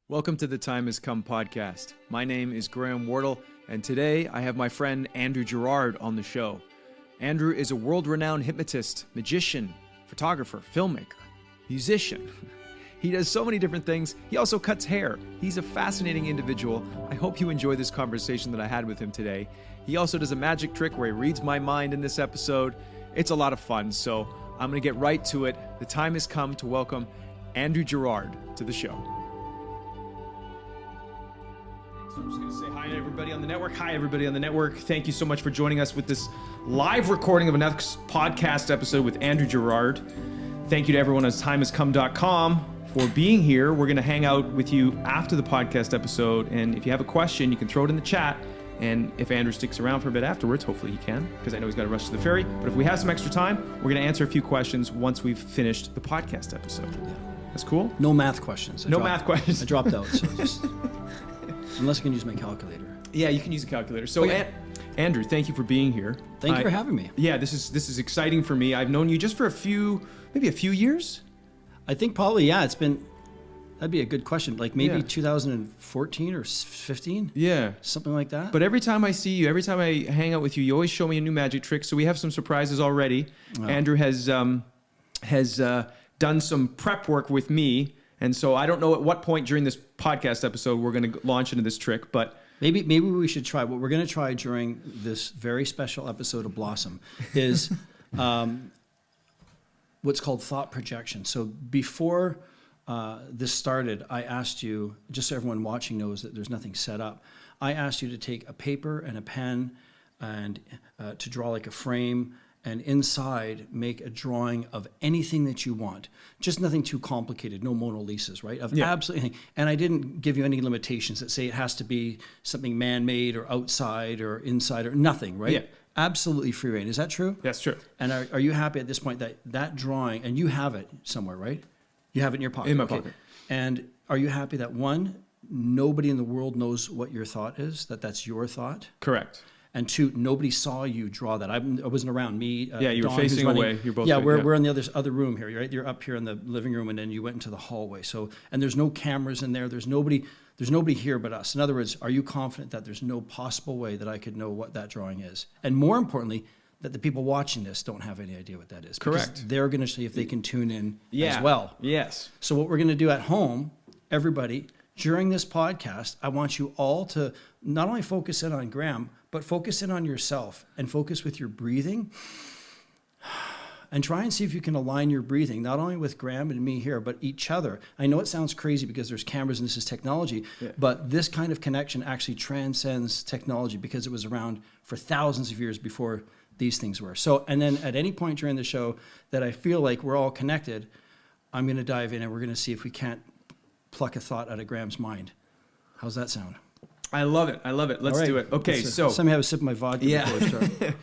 Welcome to the Time Has Come podcast. My name is Graham Wardle, and today I have my friend Andrew Gerard on the show. Andrew is a world-renowned hypnotist, magician, photographer, filmmaker, musician. He does so many different things. He also cuts hair. He's a fascinating individual. I hope you enjoy this conversation that I had with him today. He also does a magic trick where he reads my mind in this episode. It's a lot of fun, so I'm going to get right to it. The time has come to welcome Andrew Gerard to the show. So I'm just going to say hi to everybody on the network. Hi, everybody on the network. Thank you so much for joining us with this live recording of a next podcast episode with Andrew Gerard. Thank you to everyone on timehascome.com for being here. We're going to hang out with you after the podcast episode, and if you have a question, you can throw it in the chat, and if Andrew sticks around for a bit afterwards, hopefully he can, because I know he's got to rush to the ferry, but if we have some extra time, we're going to answer a few questions once we've finished the podcast episode. Yeah. That's cool? No math questions. Math questions. I dropped out, so just... Unless I can use my calculator. Yeah, you can use a calculator. So, Andrew, thank you for being here. Thank you for having me. Yeah, this is exciting for me. I've known you just for maybe a few years. I think probably, yeah, that'd be a good question. Like maybe 2014 or 15? Yeah. Something like that. But every time I see you, every time I hang out with you, you always show me a new magic trick. So we have some surprises already. Oh. Andrew has done some prep work with me. And so I don't know at what point during this podcast episode we're going to launch into this trick, but... Maybe we should try. What we're going to try during this very special episode of Blossom is what's called thought projection. So before this started, I asked you, just so everyone watching knows that there's nothing set up, I asked you to take a paper and a pen and to draw like a frame, and inside make a drawing of anything that you want. Just nothing too complicated, no Mona Lisas, right? Absolutely anything. And I didn't give you any limitations that say it has to be something man-made or outside or inside or nothing, right? Yeah. Absolutely free reign. Is that true? That's true. And are you happy at this point that drawing, and you have it somewhere, right? You have it in your pocket. In my pocket. And are you happy that one, nobody in the world knows what your thought is, that's your thought? Correct. And two, nobody saw you draw that. I wasn't around. Me, you were Dawn, facing away. You're both. Yeah, we're in the other room here, right? You're up here in the living room, and then you went into the hallway. So, and there's no cameras in there. There's nobody here but us. In other words, are you confident that there's no possible way that I could know what that drawing is? And more importantly, that the people watching this don't have any idea what that is. Correct. They're going to see if they can tune in as well. Yes. So what we're going to do at home, everybody, during this podcast, I want you all to not only focus in on Graham, but focus in on yourself and focus with your breathing and try and see if you can align your breathing, not only with Graham and me here, but each other. I know it sounds crazy because there's cameras and this is technology, but this kind of connection actually transcends technology because it was around for thousands of years before these things were. So, and then at any point during the show that I feel like we're all connected, I'm going to dive in and we're going to see if we can't pluck a thought out of Graham's mind. How's that sound? I love it. Let's do it. Okay, so... Let me have a sip of my vodka before I start.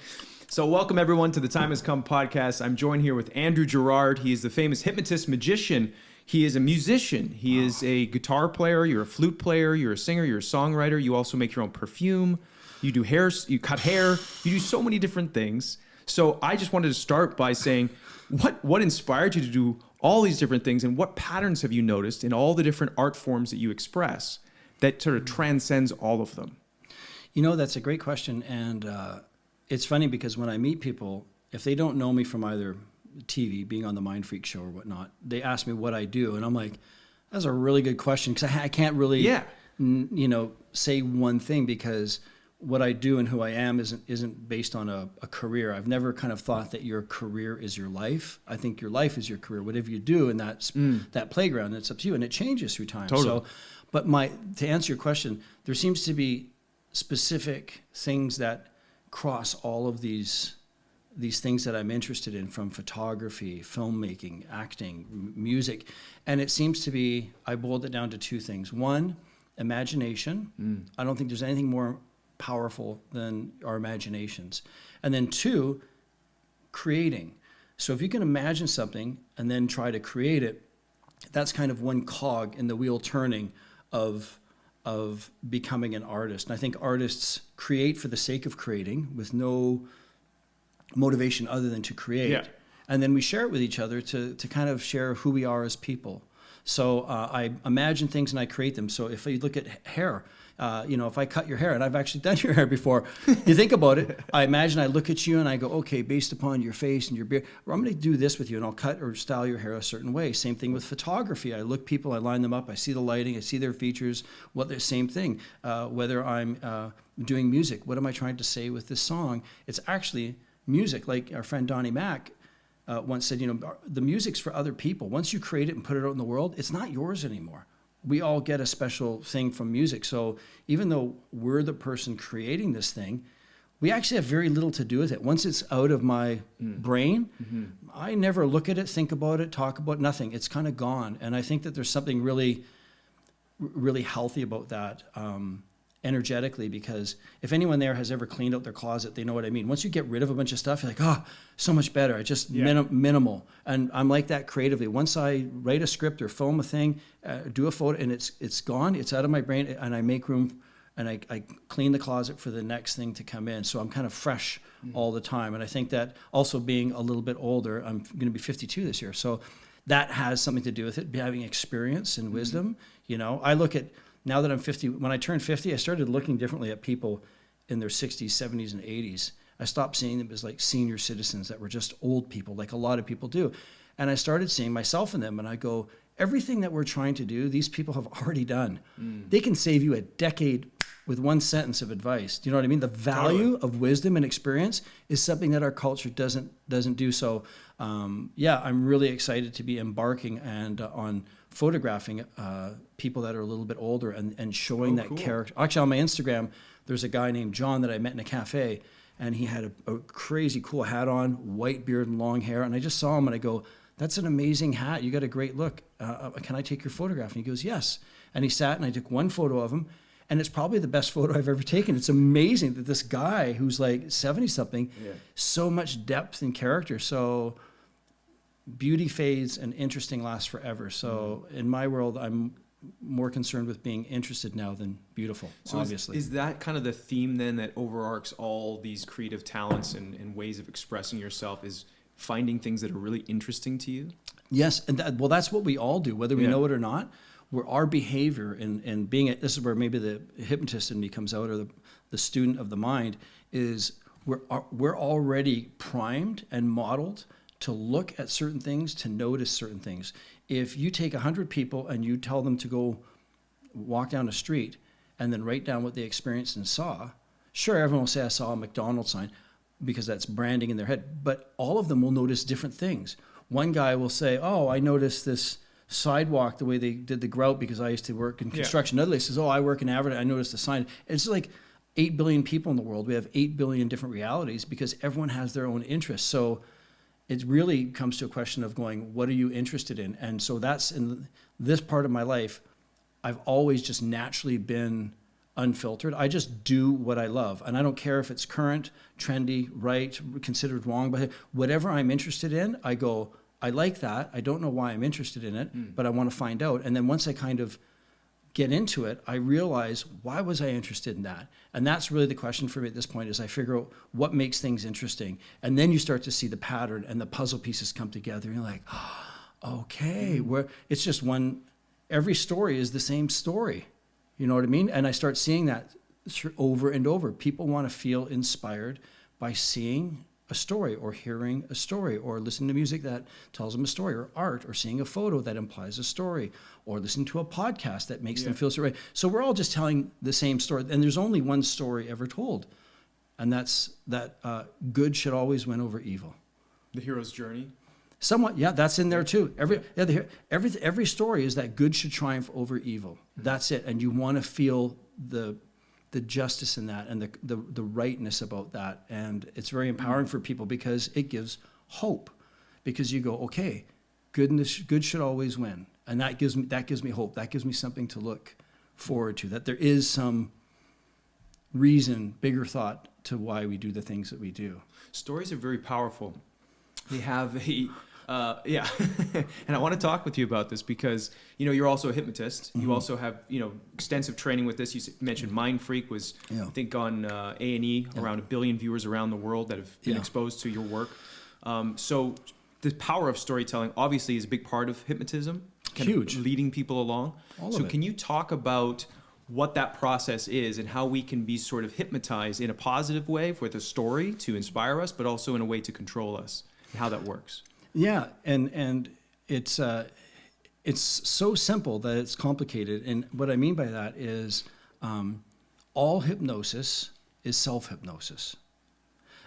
So welcome everyone to the Time Has Come podcast. I'm joined here with Andrew Gerard. He is the famous hypnotist magician. He is a musician. He is a guitar player. You're a flute player. You're a singer. You're a songwriter. You also make your own perfume. You do hair. You cut hair. You do so many different things. So I just wanted to start by saying, what inspired you to do all these different things, and what patterns have you noticed in all the different art forms that you express that sort of transcends all of them? You know, that's a great question. And it's funny because when I meet people, if they don't know me from either TV, being on the Mind Freak show or whatnot, they ask me what I do. And I'm like, that's a really good question because I can't really, say one thing because what I do and who I am isn't based on a career. I've never kind of thought that your career is your life. I think your life is your career. Whatever you do in that playground, it's up to you. And it changes through time. Totally. So, but to answer your question, there seems to be specific things that cross all of these things that I'm interested in, from photography, filmmaking, acting, music. And it seems to be, I boiled it down to two things. One, imagination. I don't think there's anything more powerful than our imaginations. And then two, creating. So if you can imagine something and then try to create it, that's kind of one cog in the wheel turning of becoming an artist. And I think artists create for the sake of creating with no motivation other than to create. Yeah. And then we share it with each other to kind of share who we are as people. So I imagine things and I create them. So if you look at hair, if I cut your hair, and I've actually done your hair before, you think about it, I imagine I look at you and I go, okay, based upon your face and your beard, I'm going to do this with you, and I'll cut or style your hair a certain way. Same thing with photography. I look people, I line them up, I see the lighting, I see their features, same thing. Whether I'm doing music, what am I trying to say with this song? It's actually music. Like our friend Donnie Mack once said, the music's for other people. Once you create it and put it out in the world, it's not yours anymore. We all get a special thing from music. So even though we're the person creating this thing, we actually have very little to do with it. Once it's out of my brain, I never look at it, think about it, talk about it, nothing. It's kind of gone. And I think that there's something really, really healthy about that energetically, because if anyone there has ever cleaned out their closet, they know what I mean. Once you get rid of a bunch of stuff, you're like, oh, so much better. I just minimal. And I'm like that creatively. Once I write a script or film a thing, do a photo, and it's gone, it's out of my brain, and I make room, and I clean the closet for the next thing to come in. So I'm kind of fresh all the time. And I think that also being a little bit older, I'm going to be 52 this year. So that has something to do with it, having experience and wisdom. I look at, now that I'm 50, when I turned 50, I started looking differently at people in their 60s, 70s, and 80s. I stopped seeing them as like senior citizens that were just old people, like a lot of people do. And I started seeing myself in them, and I go, everything that we're trying to do, these people have already done. They can save you a decade with one sentence of advice. Do you know what I mean? The value of wisdom and experience is something that our culture doesn't do. So, I'm really excited to be embarking and on photographing people that are a little bit older and showing that character. Actually, on my Instagram, there's a guy named John that I met in a cafe, and he had a crazy cool hat on, white beard and long hair. And I just saw him and I go, that's an amazing hat. You got a great look. Can I take your photograph? And he goes, yes. And he sat and I took one photo of him. And it's probably the best photo I've ever taken. It's amazing that this guy who's like 70-something, so much depth and character. So beauty fades and interesting lasts forever. So in my world, I'm more concerned with being interested now than beautiful, so obviously. Is that kind of the theme then that overarches all these creative talents and ways of expressing yourself, is finding things that are really interesting to you? Yes, and that's what we all do, whether we know it or not. Where our behavior and being this is where maybe the hypnotist in me comes out, or the student of the mind, is we're already primed and modeled to look at certain things, to notice certain things. If you take 100 people and you tell them to go walk down a street and then write down what they experienced and saw, sure, everyone will say, I saw a McDonald's sign, because that's branding in their head, but all of them will notice different things. One guy will say, oh, I noticed this sidewalk, the way they did the grout, because I used to work in construction. Another guy says, oh, I work in advertising, I noticed the sign. It's like 8 billion people in the world. We have 8 billion different realities because everyone has their own interests. So it really comes to a question of going, what are you interested in? And so that's in this part of my life, I've always just naturally been unfiltered. I just do what I love. And I don't care if it's current, trendy, right, considered wrong, but whatever I'm interested in, I go, I like that. I don't know why I'm interested in it, but I want to find out. And then once I kind of get into it, I realize, why was I interested in that? And that's really the question for me at this point, is I figure out what makes things interesting. And then you start to see the pattern and the puzzle pieces come together. And you're like, oh, okay, it's just every story is the same story. You know what I mean? And I start seeing that over and over. People want to feel inspired by seeing a story, or hearing a story, or listening to music that tells them a story, or art, or seeing a photo that implies a story, or listening to a podcast that makes them feel so right. So we're all just telling the same story, and there's only one story ever told, and that's that good should always win over evil. The hero's journey? Somewhat, yeah, that's in there too. Every story is that good should triumph over evil. That's it, and you want to feel the justice in that, and the rightness about that. And it's very empowering for people, because it gives hope, because you go, okay, good should always win. And that gives me hope. That gives me something to look forward to, that there is some reason, bigger thought to why we do the things that we do. Stories are very powerful. They have and I want to talk with you about this, because you're also a hypnotist. You also have extensive training with this. You mentioned Mind Freak was I think on A&E, around 1 billion viewers around the world that have been exposed to your work. So the power of storytelling obviously is a big part of hypnotism. kind Huge. of leading people along. All so of it. can you talk about what that process is and how we can be sort of hypnotized in a positive way with a story to inspire us, but also in a way to control us, and how that works? Yeah, and it's so simple that it's complicated. And what I mean by that is all hypnosis is self-hypnosis.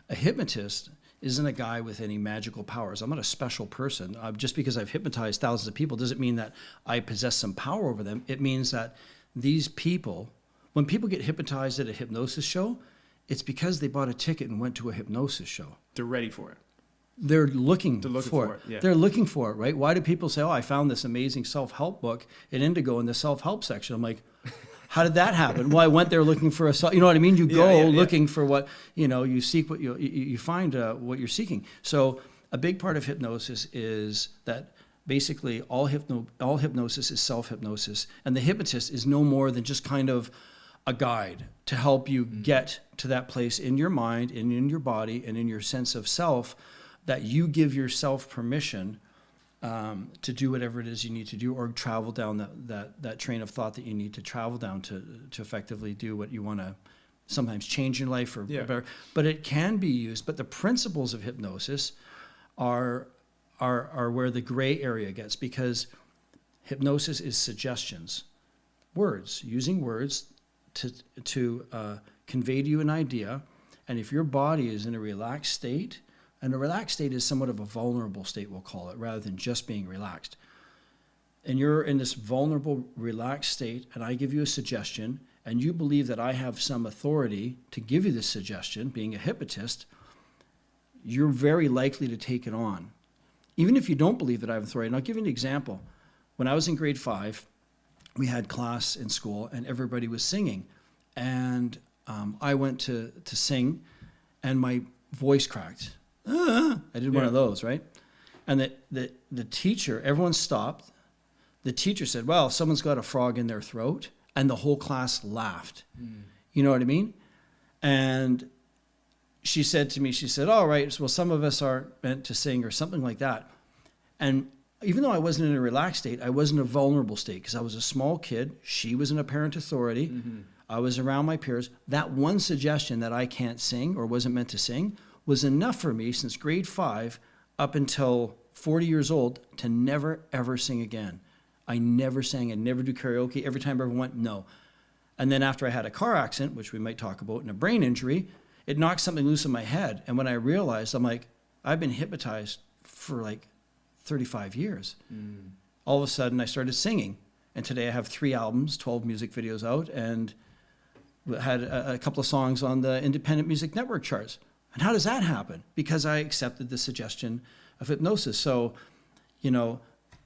A hypnotist isn't a guy with any magical powers. I'm not a special person. Just because I've hypnotized thousands of people doesn't mean that I possess some power over them. It means that these people, when people get hypnotized at a hypnosis show, it's because they bought a ticket and went to a hypnosis show. They're ready for it. They're looking for it. Yeah. They're looking for it, right? Why do people say, oh, I found this amazing self-help book at Indigo in the self-help section? I'm like, how did that happen? Well, I went there looking for you know what I mean? You go looking for what, you seek what you find what you're seeking. So a big part of hypnosis is that basically all hypnosis is self-hypnosis. And the hypnotist is no more than just kind of a guide to help you get to that place in your mind and in your body and in your sense of self that you give yourself permission to do whatever it is you need to do, or travel down that train of thought that you need to travel down to effectively do what you want to sometimes change your life or better. But it can be used. But the principles of hypnosis are where the gray area gets, because hypnosis is suggestions, using words to convey to you an idea. And if your body is in a relaxed state, and a relaxed state is somewhat of a vulnerable state, we'll call it, rather than just being relaxed. And you're in this vulnerable, relaxed state, and I give you a suggestion, and you believe that I have some authority to give you this suggestion, being a hypnotist, you're very likely to take it on. Even if you don't believe that I have authority. And I'll give you an example. When I was in grade 5, we had class in school, and everybody was singing. And I went to sing, and my voice cracked. I did one of those, right? And the teacher, everyone stopped. The teacher said, well, someone's got a frog in their throat. And the whole class laughed. You know what I mean? And she said to me, all right, well, some of us aren't meant to sing, or something like that. And even though I wasn't in a relaxed state, I was in a vulnerable state, because I was a small kid. She was an apparent authority. I was around my peers. That one suggestion that I can't sing or wasn't meant to sing was enough for me since grade 5 up until 40 years old to never, ever sing again. I never sang. I never do karaoke. Every time I ever went, no. And then after I had a car accident, which we might talk about, and a brain injury, it knocked something loose in my head. And when I realized, I'm like, I've been hypnotized for like 35 years. All of a sudden, I started singing. And today I have 3 albums, 12 music videos out, and had a couple of songs on the Independent Music Network charts. And how does that happen? Because I accepted the suggestion of hypnosis. So,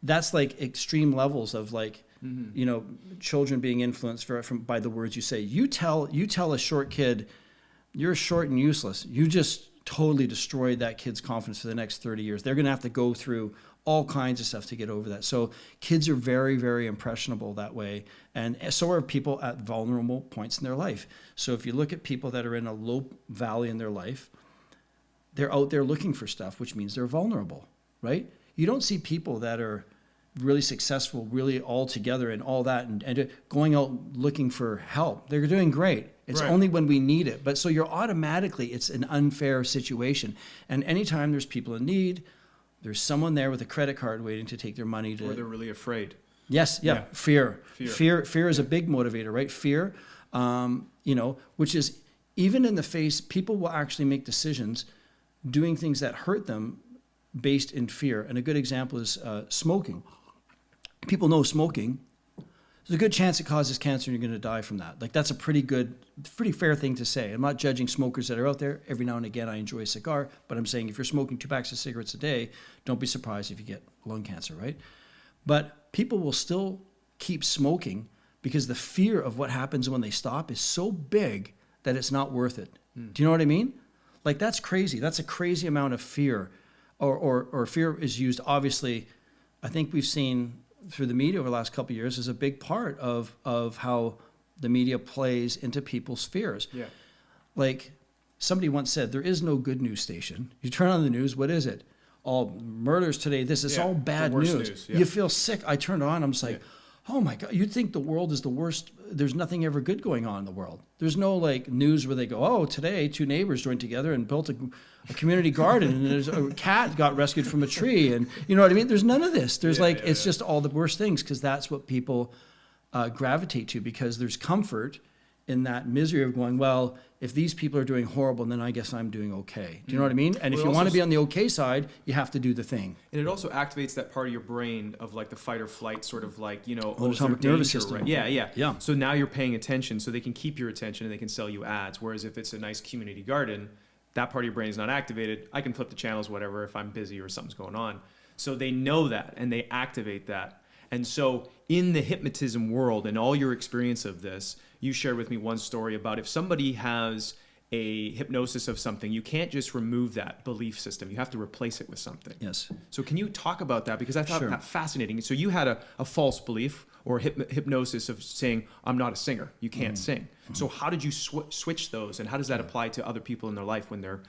that's like extreme levels of like, children being influenced by the words you say. You tell a short kid, you're short and useless. You just totally destroyed that kid's confidence for the next 30 years. They're going to have to go through all kinds of stuff to get over that. So kids are very, very impressionable that way. And so are people at vulnerable points in their life. So if you look at people that are in a low valley in their life, they're out there looking for stuff, which means they're vulnerable, right? You don't see people that are really successful, really all together and all that, and going out looking for help. They're doing great. It's only when we need it. But so you're automatically, it's an unfair situation. And anytime there's people in need, there's someone there with a credit card waiting to take their money to... Or they're really afraid. Yes, yeah. Fear is a big motivator, right? Fear, which is even in the face, people will actually make decisions doing things that hurt them based in fear. And a good example is smoking. People know smoking. There's a good chance it causes cancer and you're going to die from that. Like, that's a pretty fair thing to say. I'm not judging smokers that are out there. Every now and again, I enjoy a cigar, but I'm saying if you're smoking 2 packs of cigarettes a day, don't be surprised if you get lung cancer, right? But people will still keep smoking because the fear of what happens when they stop is so big that it's not worth it. Do you know what I mean? Like, that's crazy. That's a crazy amount of fear. Or fear is used, obviously, I think we've seen through the media over the last couple of years is a big part of how the media plays into people's fears. Yeah. Like, somebody once said, there is no good news station. You turn on the news, what is it? all murders today. It's all bad the worst news. Yeah. You feel sick. I turned on. I'm just like, oh my God, you'd think the world is the worst. There's nothing ever good going on in the world. There's no like news where they go, oh, today 2 neighbors joined together and built a community garden, and there's a cat got rescued from a tree, and you know what I mean? There's none of this. There's it's just all the worst things, because that's what people gravitate to, because there's comfort in that misery of going, well, if these people are doing horrible, then I guess I'm doing okay. Do you know what I mean? And if you want to be on the okay side, you have to do the thing. And it also activates that part of your brain of like the fight or flight, sort of like, autonomic nervous system. Right? Yeah. So now you're paying attention, so they can keep your attention and they can sell you ads. Whereas if it's a nice community garden, that part of your brain is not activated. I can flip the channels, whatever, if I'm busy or something's going on. So they know that and they activate that. And so in the hypnotism world and all your experience of this, you shared with me one story about if somebody has a hypnosis of something, you can't just remove that belief system. You have to replace it with something. Yes. So can you talk about that? Because I thought that fascinating. So you had a false belief or hypnosis of saying, I'm not a singer. You can't sing. So how did you switch those, and how does that apply to other people in their life when they're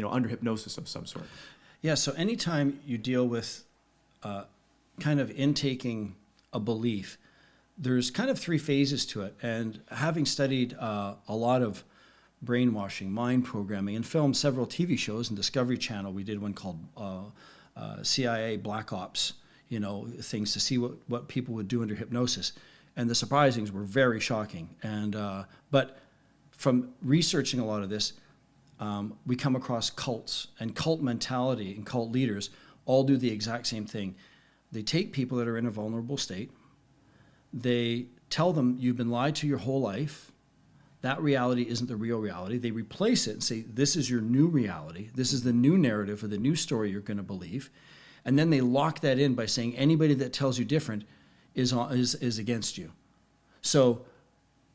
under hypnosis of some sort? Yeah, so anytime you deal with kind of intaking a belief, there's kind of 3 phases to it. And having studied a lot of brainwashing, mind programming, and filmed several TV shows, and Discovery Channel, we did one called CIA Black Ops, things to see what people would do under hypnosis. And the surprisings were very shocking. And but from researching a lot of this, we come across cults, and cult mentality and cult leaders all do the exact same thing. They take people that are in a vulnerable state. They tell them, you've been lied to your whole life. That reality isn't the real reality. They replace it and say, this is your new reality. This is the new narrative or the new story you're going to believe. And then they lock that in by saying anybody that tells you different is against you. So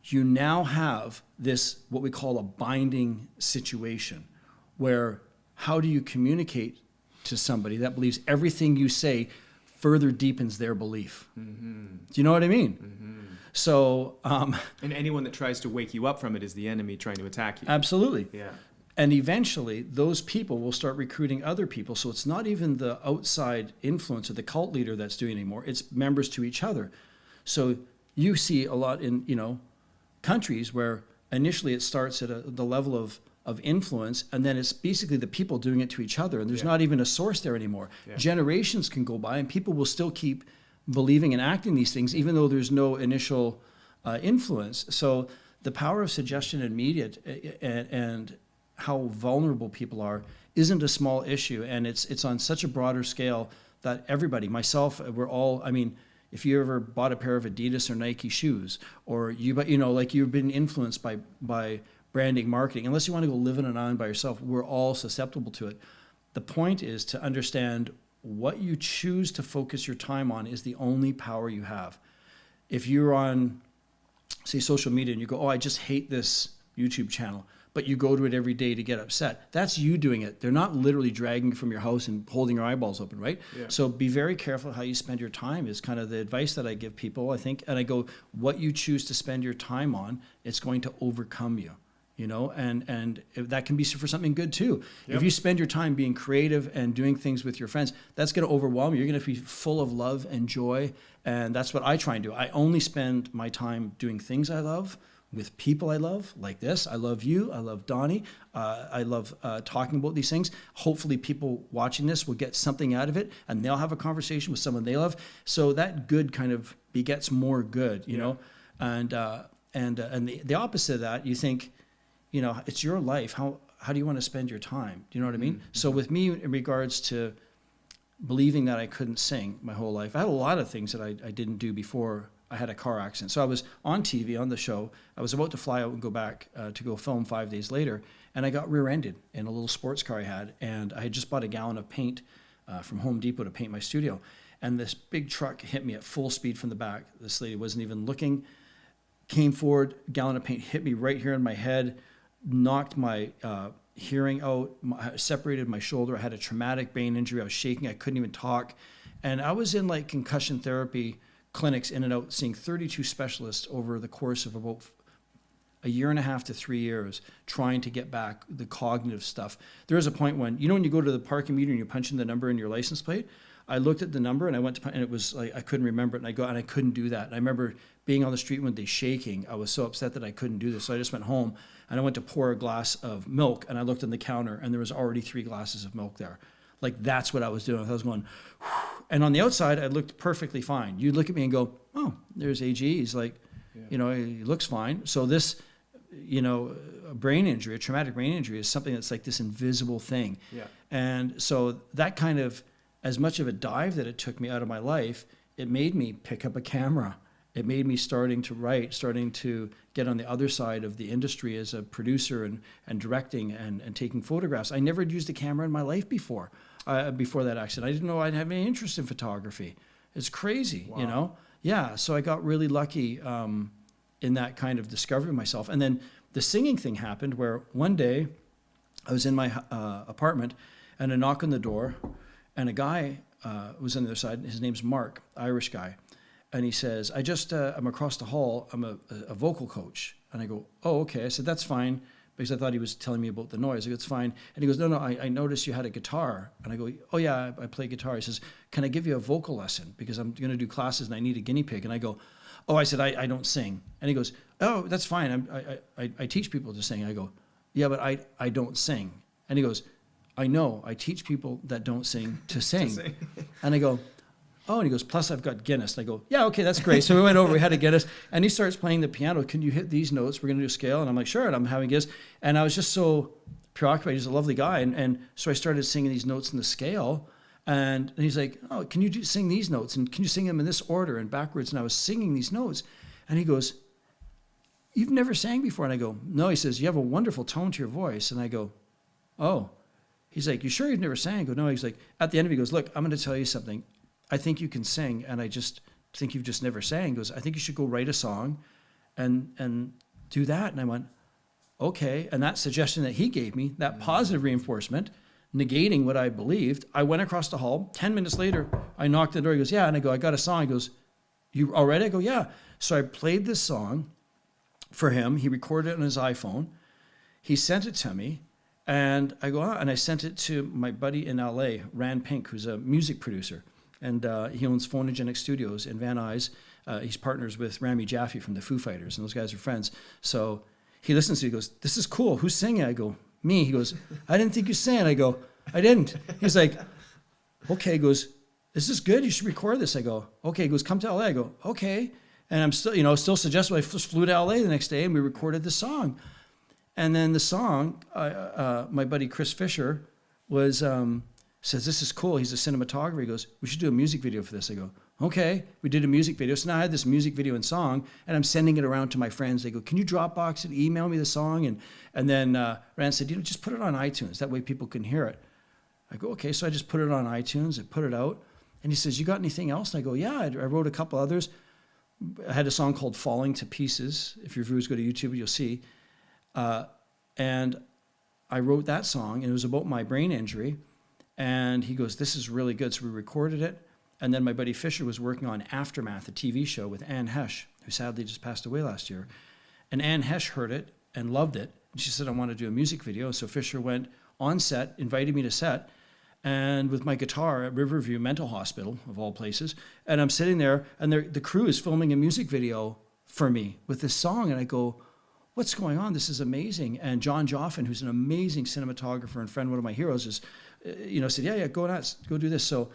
you now have this, what we call a binding situation, where how do you communicate to somebody that believes everything you say further deepens their belief? Mm-hmm. Do you know what I mean? Mm-hmm. So, and anyone that tries to wake you up from it is the enemy trying to attack you. Absolutely. Yeah. And eventually, those people will start recruiting other people. So it's not even the outside influence of the cult leader that's doing it anymore. It's members to each other. So you see a lot in countries where initially it starts at the level of influence, and then it's basically the people doing it to each other, and there's not even a source there anymore. Yeah. Generations can go by and people will still keep believing and acting these things even though there's no initial influence. So the power of suggestion and media and how vulnerable people are isn't a small issue, and it's on such a broader scale that everybody, myself, we're all, if you ever bought a pair of Adidas or Nike shoes, or you've been influenced by branding, marketing, unless you want to go live in an island by yourself, we're all susceptible to it. The point is to understand what you choose to focus your time on is the only power you have. If you're on, say, social media and you go, oh, I just hate this YouTube channel, but you go to it every day to get upset, that's you doing it. They're not literally dragging you from your house and holding your eyeballs open, right? Yeah. So be very careful how you spend your time is kind of the advice that I give people, I think. And I go, what you choose to spend your time on, it's going to overcome you. And that can be for something good too. Yep. If you spend your time being creative and doing things with your friends, that's going to overwhelm you. You're going to be full of love and joy. And that's what I try and do. I only spend my time doing things I love with people I love, like this. I love you. I love Donnie. I love talking about these things. Hopefully people watching this will get something out of it, and they'll have a conversation with someone they love. So that good kind of begets more good, you know. And the opposite of that, you think, it's your life. How do you want to spend your time? Do you know what I mean? Mm-hmm. So with me, in regards to believing that I couldn't sing my whole life, I had a lot of things that I didn't do before I had a car accident. So I was on TV, on the show. I was about to fly out and go back to go film 5 days later, and I got rear-ended in a little sports car I had, and I had just bought a gallon of paint from Home Depot to paint my studio. And this big truck hit me at full speed from the back. This lady wasn't even looking, came forward, gallon of paint hit me right here in my head, knocked my hearing out, separated my shoulder. I had a traumatic brain injury. I was shaking. I couldn't even talk. And I was in concussion therapy clinics in and out, seeing 32 specialists over the course of about a year and a half to 3 years trying to get back the cognitive stuff. There was a point when, when you go to the parking meter and you punch in the number in your license plate, I looked at the number and I went to, and it was like, I couldn't remember it. And I couldn't do that. And I remember being on the street one day shaking. I was so upset that I couldn't do this. So I just went home and I went to pour a glass of milk and I looked on the counter and there was already 3 glasses of milk there. Like that's what I was doing. I was going, whew. And on the outside, I looked perfectly fine. You'd look at me and go, oh, there's AG. He's like, he looks fine. So this, a brain injury, a traumatic brain injury is something that's like this invisible thing. Yeah. And so that kind of, as much of a dive that it took me out of my life, it made me pick up a camera. It made me starting to write, starting to get on the other side of the industry as a producer and directing and taking photographs. I never had used a camera in my life before that accident. I didn't know I'd have any interest in photography. It's crazy, Wow. Yeah, so I got really lucky in that kind of discovery of myself. And then the singing thing happened where one day I was in my apartment and a knock on the door and a guy was on the other side. His name's Mark, Irish guy. And he says, I'm across the hall. I'm a vocal coach. And I go, oh, okay. I said, that's fine. Because I thought he was telling me about the noise. I go, it's fine. And he goes, no, I noticed you had a guitar. And I go, oh yeah, I play guitar. He says, can I give you a vocal lesson? Because I'm going to do classes and I need a guinea pig. And I go, oh, I said, I don't sing. And he goes, oh, that's fine. I teach people to sing. I go, yeah, but I don't sing. And he goes, I know, I teach people that don't sing to sing. And I go, oh, and he goes, plus I've got Guinness. And I go, yeah, okay, that's great. So we went over, we had a Guinness, and he starts playing the piano. Can you hit these notes? We're going to do a scale. And I'm like, sure. And I'm having Guinness. And I was just so preoccupied. He's a lovely guy. And so I started singing these notes in the scale. And he's like, oh, can you sing these notes? And can you sing them in this order and backwards? And I was singing these notes. And he goes, you've never sang before? And I go, no. He says, you have a wonderful tone to your voice. And I go, oh. He's like, you sure you've never sang? I go, no. He's like, at the end of it, he goes, look, I'm going to tell you something. I think you can sing, and I just think you've just never sang. He goes, I think you should go write a song and do that. And I went, okay. And that suggestion that he gave me, that positive reinforcement, negating what I believed, I went across the hall. 10 minutes later, I knocked on the door. He goes, yeah. And I go, I got a song. He goes, you already? I go, yeah. So I played this song for him. He recorded it on his iPhone. He sent it to me. And I go, and I sent it to my buddy in LA, Rand Pink, who's a music producer. And he owns Phonogenic Studios in Van Nuys. He's partners with Rami Jaffe from the Foo Fighters, and those guys are friends. So he listens to it, he goes, this is cool. Who's singing? I go, me. He goes, I didn't think you sang. I go, I didn't. He's like, okay. He goes, is this good? You should record this. I go, okay. He goes, come to LA. I go, okay. And I'm still suggesting. I just flew to LA the next day and we recorded the song. And then the song, my buddy Chris Fisher says, this is cool. He's a cinematographer. He goes, we should do a music video for this. I go, okay. We did a music video. So now I had this music video and song, and I'm sending it around to my friends. They go, can you Dropbox it, email me the song? And then Rand said, just put it on iTunes. That way people can hear it. I go, okay. So I just put it on iTunes. I put it out. And he says, you got anything else? And I go, yeah, I wrote a couple others. I had a song called Falling to Pieces. If your viewers go to YouTube, you'll see. And I wrote that song, and it was about my brain injury. And he goes, this is really good. So we recorded it. And then my buddy Fisher was working on Aftermath, a TV show with Anne Hesh, who sadly just passed away last year. And Anne Hesh heard it and loved it. And she said, I want to do a music video. So Fisher went on set, invited me to set, and with my guitar at Riverview Mental Hospital, of all places. And I'm sitting there, and the crew is filming a music video for me with this song. And I go, what's going on? This is amazing. And John Joffin, who's an amazing cinematographer and friend, one of my heroes, is, said, yeah, go nuts, go do this. So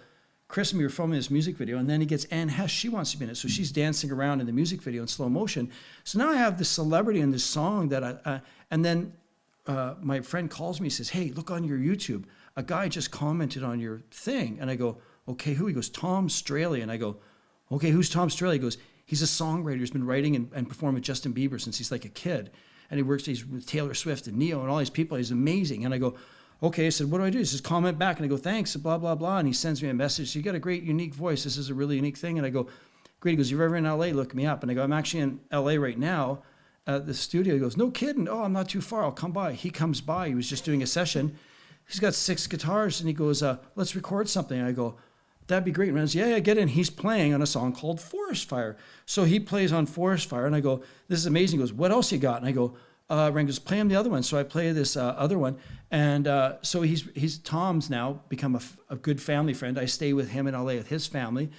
Chris and me were filming this music video, and then he gets Anne Hesh. She wants to be in it. So she's dancing around in the music video in slow motion. So now I have this celebrity in this song that and then my friend calls me and says, hey, look on your YouTube. A guy just commented on your thing. And I go, okay, who? He goes, Tom Straley. And I go, okay, who's Tom Straley? He goes, he's a songwriter who's been writing and performing with Justin Bieber since he's like a kid. And he works with Taylor Swift and Neo and all these people. He's amazing. And I go, okay. I said, what do I do? He says, comment back. And I go, thanks, blah, blah, blah. And he sends me a message. So you got a great, unique voice. This is a really unique thing. And I go, great. He goes, you're ever in LA? Look me up. And I go, I'm actually in LA right now at the studio. He goes, no kidding. Oh, I'm not too far. I'll come by. He comes by. He was just doing a session. He's got 6 guitars. And he goes, let's record something. And I go, that'd be great. And I said, yeah, get in. He's playing on a song called Forest Fire. So he plays on Forest Fire, and I go, this is amazing. He goes, what else you got? And I go, Ryan goes, play him the other one. So I play this other one. And so he's Tom's now become a good family friend. I stay with him in LA with his family.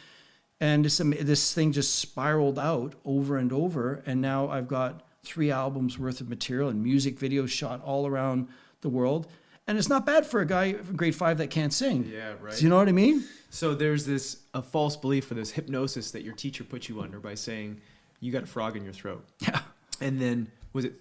And this thing just spiraled out over and over. And now I've got 3 albums worth of material and music videos shot all around the world. And it's not bad for a guy from grade 5 that can't sing. Yeah, right. Do you know what I mean? So there's a false belief for this hypnosis that your teacher put you under by saying you got a frog in your throat. Yeah. And then was it,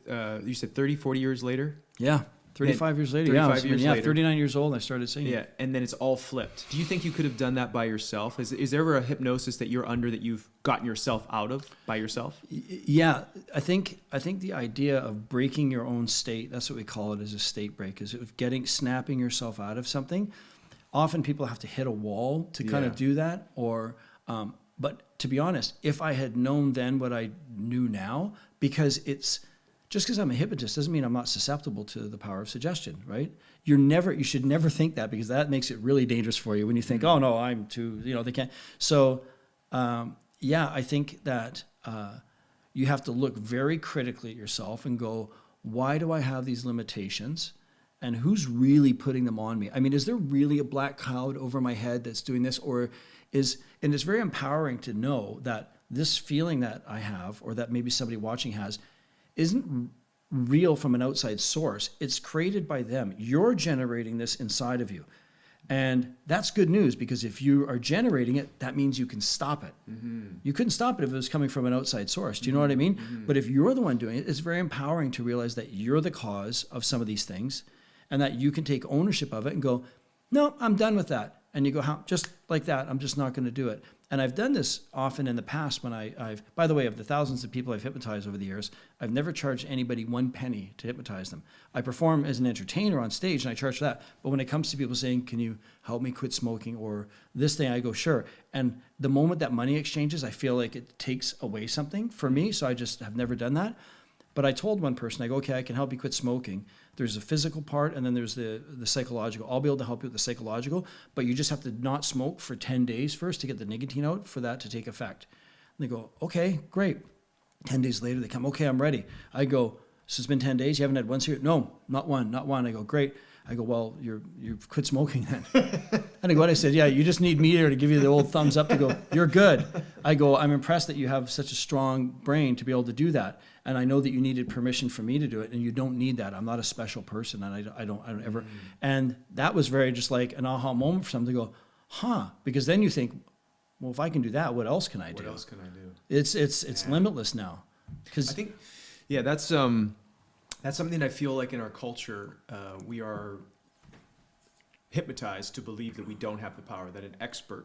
you said 30, 40 years later? Yeah. 35 years later. 35 years later. 39 years old, I started singing. Yeah, and then it's all flipped. Do you think you could have done that by yourself? Is there ever a hypnosis that you're under that you've gotten yourself out of by yourself? Yeah, I think the idea of breaking your own state, that's what we call it, is a state break, is snapping yourself out of something. Often people have to hit a wall to kind of do that, but to be honest, if I had known then what I knew now, because just because I'm a hypnotist doesn't mean I'm not susceptible to the power of suggestion, right? You should never think that, because that makes it really dangerous for you when you think, oh no, I'm too, they can't. So, I think that you have to look very critically at yourself and go, why do I have these limitations? And who's really putting them on me? I mean, is there really a black cloud over my head that's doing this? And it's very empowering to know that this feeling that I have, or that maybe somebody watching has, isn't real from an outside source. It's created by them. You're generating this inside of you. And that's good news, because if you are generating it, that means you can stop it. Mm-hmm. You couldn't stop it if it was coming from an outside source. Do you know what I mean? Mm-hmm. But if you're the one doing it, it's very empowering to realize that you're the cause of some of these things, and that you can take ownership of it and go, no, I'm done with that. And you go, how? Just like that, I'm just not going to do it. And I've done this often in the past when I've, by the way, of the thousands of people I've hypnotized over the years, I've never charged anybody 1 penny to hypnotize them. I perform as an entertainer on stage and I charge for that. But when it comes to people saying, can you help me quit smoking or this thing, I go, sure. And the moment that money exchanges, I feel like it takes away something for me. So I just have never done that. But I told one person, I go, okay, I can help you quit smoking. There's a physical part, and then there's the psychological. I'll be able to help you with the psychological, but you just have to not smoke for 10 days first to get the nicotine out for that to take effect. And they go, okay, great. 10 days later, they come, okay, I'm ready. I go, so it's been 10 days, you haven't had one cigarette? No, not one. I go, great. I go, well, you've quit smoking then. And I go, what? I said, yeah, you just need me here to give you the old thumbs up to go, you're good. I go, I'm impressed that you have such a strong brain to be able to do that. And I know that you needed permission for me to do it, and you don't need that. I'm not a special person, and I don't ever. Mm-hmm. And that was very just like an aha moment for something to go, huh? Because then you think, well, if I can do that, what else can I do? What else can I do? It's limitless now. Because I think, that's something that I feel like in our culture, we are hypnotized to believe that we don't have the power, that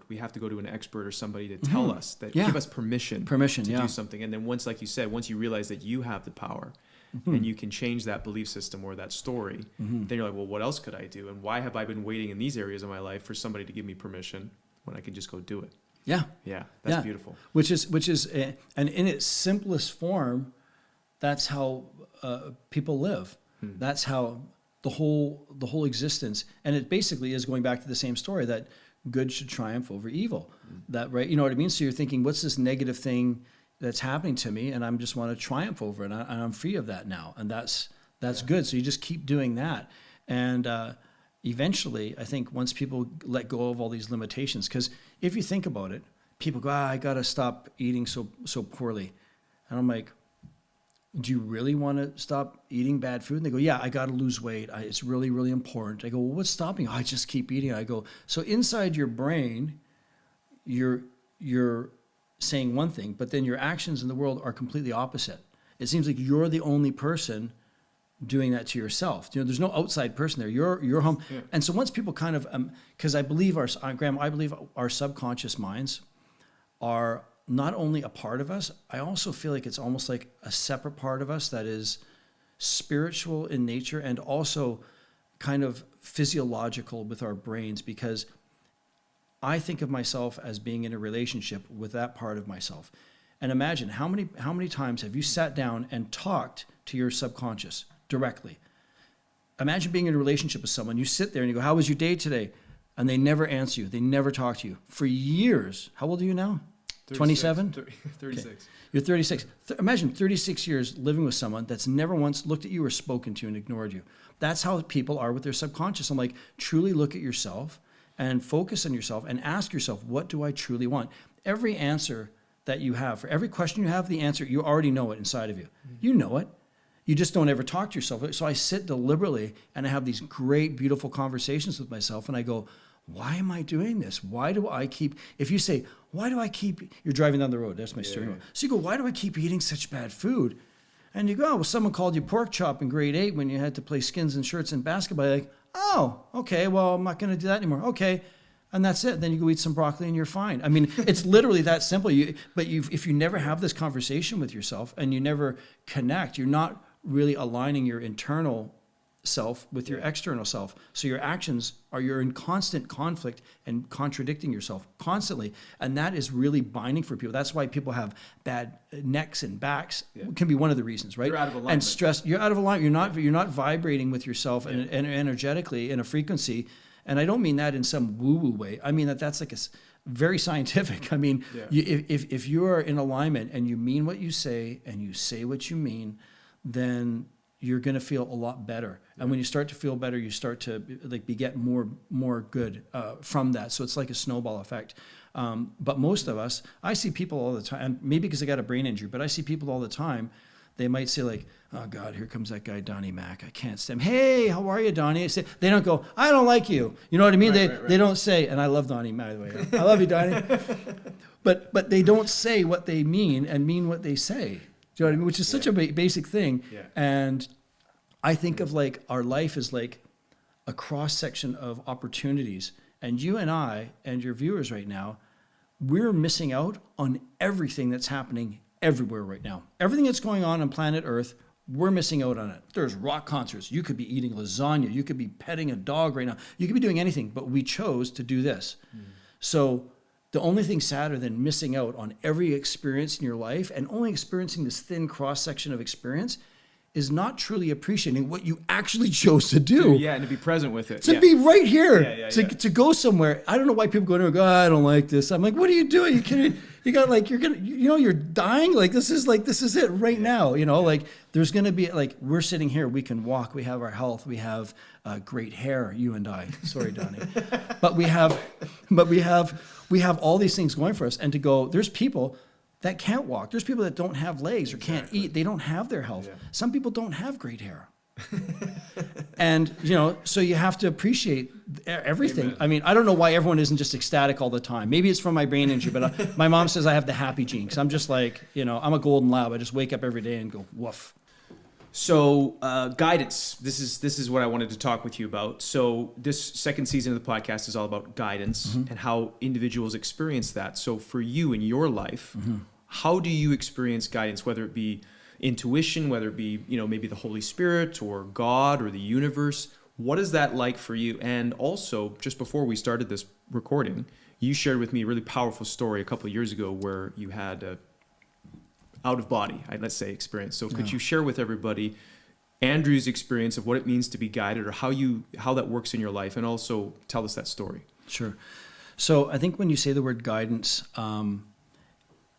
we have to go to an expert or somebody to tell us that, give us permission to do something. And then once, like you said, once you realize that you have the power and you can change that belief system or that story, then you're like, well, what else could I do? And why have I been waiting in these areas of my life for somebody to give me permission when I can just go do it? Yeah. Yeah. That's beautiful. Which is, and in its simplest form, that's how people live. That's how the whole existence, and it basically is going back to the same story that good should triumph over evil. That, right? You know what I mean? So you're thinking, what's this negative thing that's happening to me, and I just want to triumph over it, and I'm free of that now, and that's good. So you just keep doing that, and eventually, I think once people let go of all these limitations, because if you think about it, people go, I got to stop eating so poorly, and I'm like, do you really want to stop eating bad food? And they go, yeah, I got to lose weight. It's really, really important. I go, well, what's stopping you? I just keep eating. I go, so inside your brain, you're saying one thing, but then your actions in the world are completely opposite. It seems like you're the only person doing that to yourself. There's no outside person there. You're home. Yeah. And so once people kind of, because I believe our subconscious minds are not only a part of us, I also feel like it's almost like a separate part of us that is spiritual in nature and also kind of physiological with our brains, because I think of myself as being in a relationship with that part of myself. And imagine how many times have you sat down and talked to your subconscious directly? Imagine being in a relationship with someone. You sit there and you go, how was your day today? and they never answer you. They never talk to you for years. How old are you now? 27? 36. Okay. You're 36. Imagine 36 years living with someone that's never once looked at you or spoken to you and ignored you. That's how people are with their subconscious. I'm like, truly look at yourself and focus on yourself and ask yourself, what do I truly want? Every answer that you have, for every question you have, the answer, you already know it inside of you. You know it. You just don't ever talk to yourself. So I sit deliberately and I have these great, beautiful conversations with myself and I go, why am I doing this? Why do I keep, if you say, why do I keep, you're driving down the road, that's my steering wheel. So you go, why do I keep eating such bad food? And you go, oh, well, someone called you pork chop in grade 8 when you had to play skins and shirts in basketball. You're like, oh, okay, well, I'm not going to do that anymore. Okay. And that's it. Then you go eat some broccoli and you're fine. I mean, it's literally that simple. If you never have this conversation with yourself and you never connect, you're not really aligning your internal self with your external self. So your actions you're in constant conflict and contradicting yourself constantly. And that is really binding for people. That's why people have bad necks and backs. It can be one of the reasons, right? You're out of alignment. And stress, you're out of alignment. You're not vibrating with yourself and energetically in a frequency. And I don't mean that in some woo-woo way. I mean that's like very scientific. I mean, if you are in alignment and you mean what you say and you say what you mean, then you're going to feel a lot better. And when you start to feel better, you start to get more good from that. So it's like a snowball effect. But most of us, I see people all the time, maybe because I got a brain injury, but I see people all the time. They might say like, oh God, here comes that guy, Donnie Mac. I can't stand him. Hey, how are you, Donnie? They don't go, I don't like you. You know what I mean? They don't say, and I love Donnie, by the way. I love you, Donnie. But they don't say what they mean and mean what they say. Do you know what I mean? Which is such a basic thing. Yeah. And I think of like our life as like a cross section of opportunities. And you and I and your viewers right now, we're missing out on everything that's happening everywhere right now. Everything that's going on planet Earth, we're missing out on it. There's rock concerts. You could be eating lasagna. You could be petting a dog right now. You could be doing anything, but we chose to do this. So the only thing sadder than missing out on every experience in your life and only experiencing this thin cross-section of experience is not truly appreciating what you actually chose to do. And to be present with it. To be right here. To go somewhere. I don't know why people go there and go, oh, I don't like this. I'm like, what are you doing? You kidding? You got like, you're gonna, you're dying. Like this is it right now. Like there's gonna be like, we're sitting here, we can walk, we have our health, we have great hair, you and I. Sorry, Donnie. but we have all these things going for us. And to go, there's people that can't walk. There's people that don't have legs or can't eat. They don't have their health. Some people don't have great hair. And, so you have to appreciate everything. Amen. I mean, I don't know why everyone isn't just ecstatic all the time. Maybe it's from my brain injury, but my mom says I have the happy gene because I'm just like, I'm a golden lab. I just wake up every day and go, woof. So guidance, this is what I wanted to talk with you about. So this second season of the podcast is all about guidance and how individuals experience that. So for you in your life, how do you experience guidance, whether it be intuition, whether it be, maybe the Holy Spirit or God or the universe? What is that like for you? And also, just before we started this recording, you shared with me a really powerful story a couple of years ago where you had a out-of-body, let's say, experience. So could you share with everybody Andrew's experience of what it means to be guided or how that works in your life, and also tell us that story? Sure. So I think when you say the word guidance,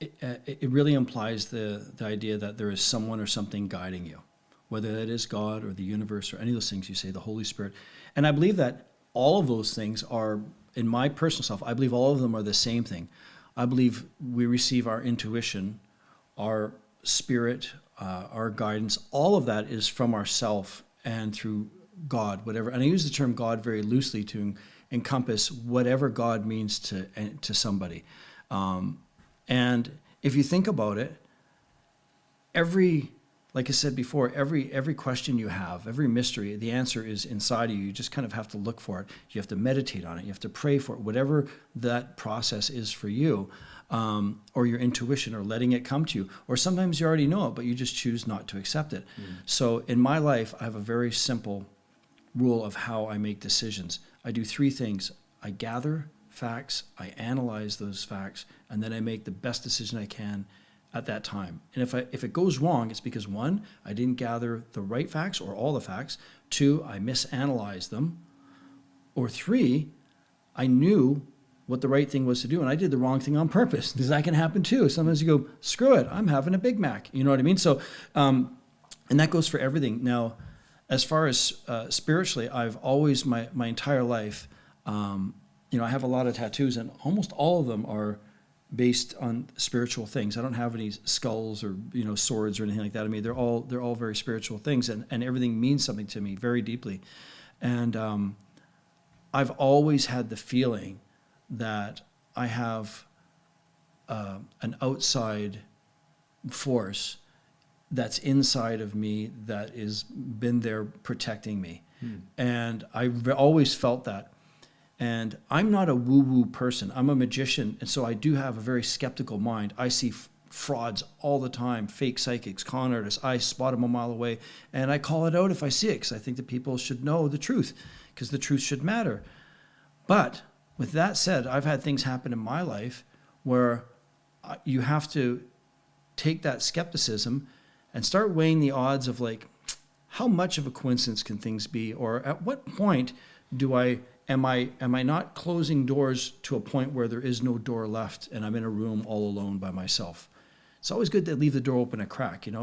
it really implies the idea that there is someone or something guiding you, whether that is God or the universe or any of those things you say, the Holy Spirit. And I believe that all of those things are, in my personal self, I believe all of them are the same thing. I believe we receive our intuition, our spirit, our guidance, all of that is from ourself and through God, whatever. And I use the term God very loosely to encompass whatever God means to somebody. And if you think about it, like I said before, every question you have, every mystery, the answer is inside of you. You just kind of have to look for it. You have to meditate on it. You have to pray for it, whatever that process is for you. Or your intuition, or letting it come to you. Or sometimes you already know it, but you just choose not to accept it. So in my life, I have a very simple rule of how I make decisions. I do 3 things. I gather facts, I analyze those facts, and then I make the best decision I can at that time. And if it goes wrong, it's because 1, I didn't gather the right facts or all the facts. 2, I misanalyzed them. Or 3, I knew what the right thing was to do, and I did the wrong thing on purpose, because that can happen too. Sometimes you go, screw it, I'm having a Big Mac. You know what I mean? So, and that goes for everything. Now, as far as spiritually, I've always, my entire life, I have a lot of tattoos, and almost all of them are based on spiritual things. I don't have any skulls or swords or anything like that. I mean, they're all very spiritual things, and everything means something to me very deeply. And I've always had the feeling that I have an outside force that's inside of me that has been there protecting me. And I've always felt that. And I'm not a woo-woo person. I'm a magician, and so I do have a very skeptical mind. I see frauds all the time, fake psychics, con artists. I spot them a mile away, and I call it out if I see it, because I think that people should know the truth, because the truth should matter. But with that said, I've had things happen in my life where you have to take that skepticism and start weighing the odds of, like, how much of a coincidence can things be, or at what point am I not closing doors to a point where there is no door left and I'm in a room all alone by myself? It's always good to leave the door open a crack. And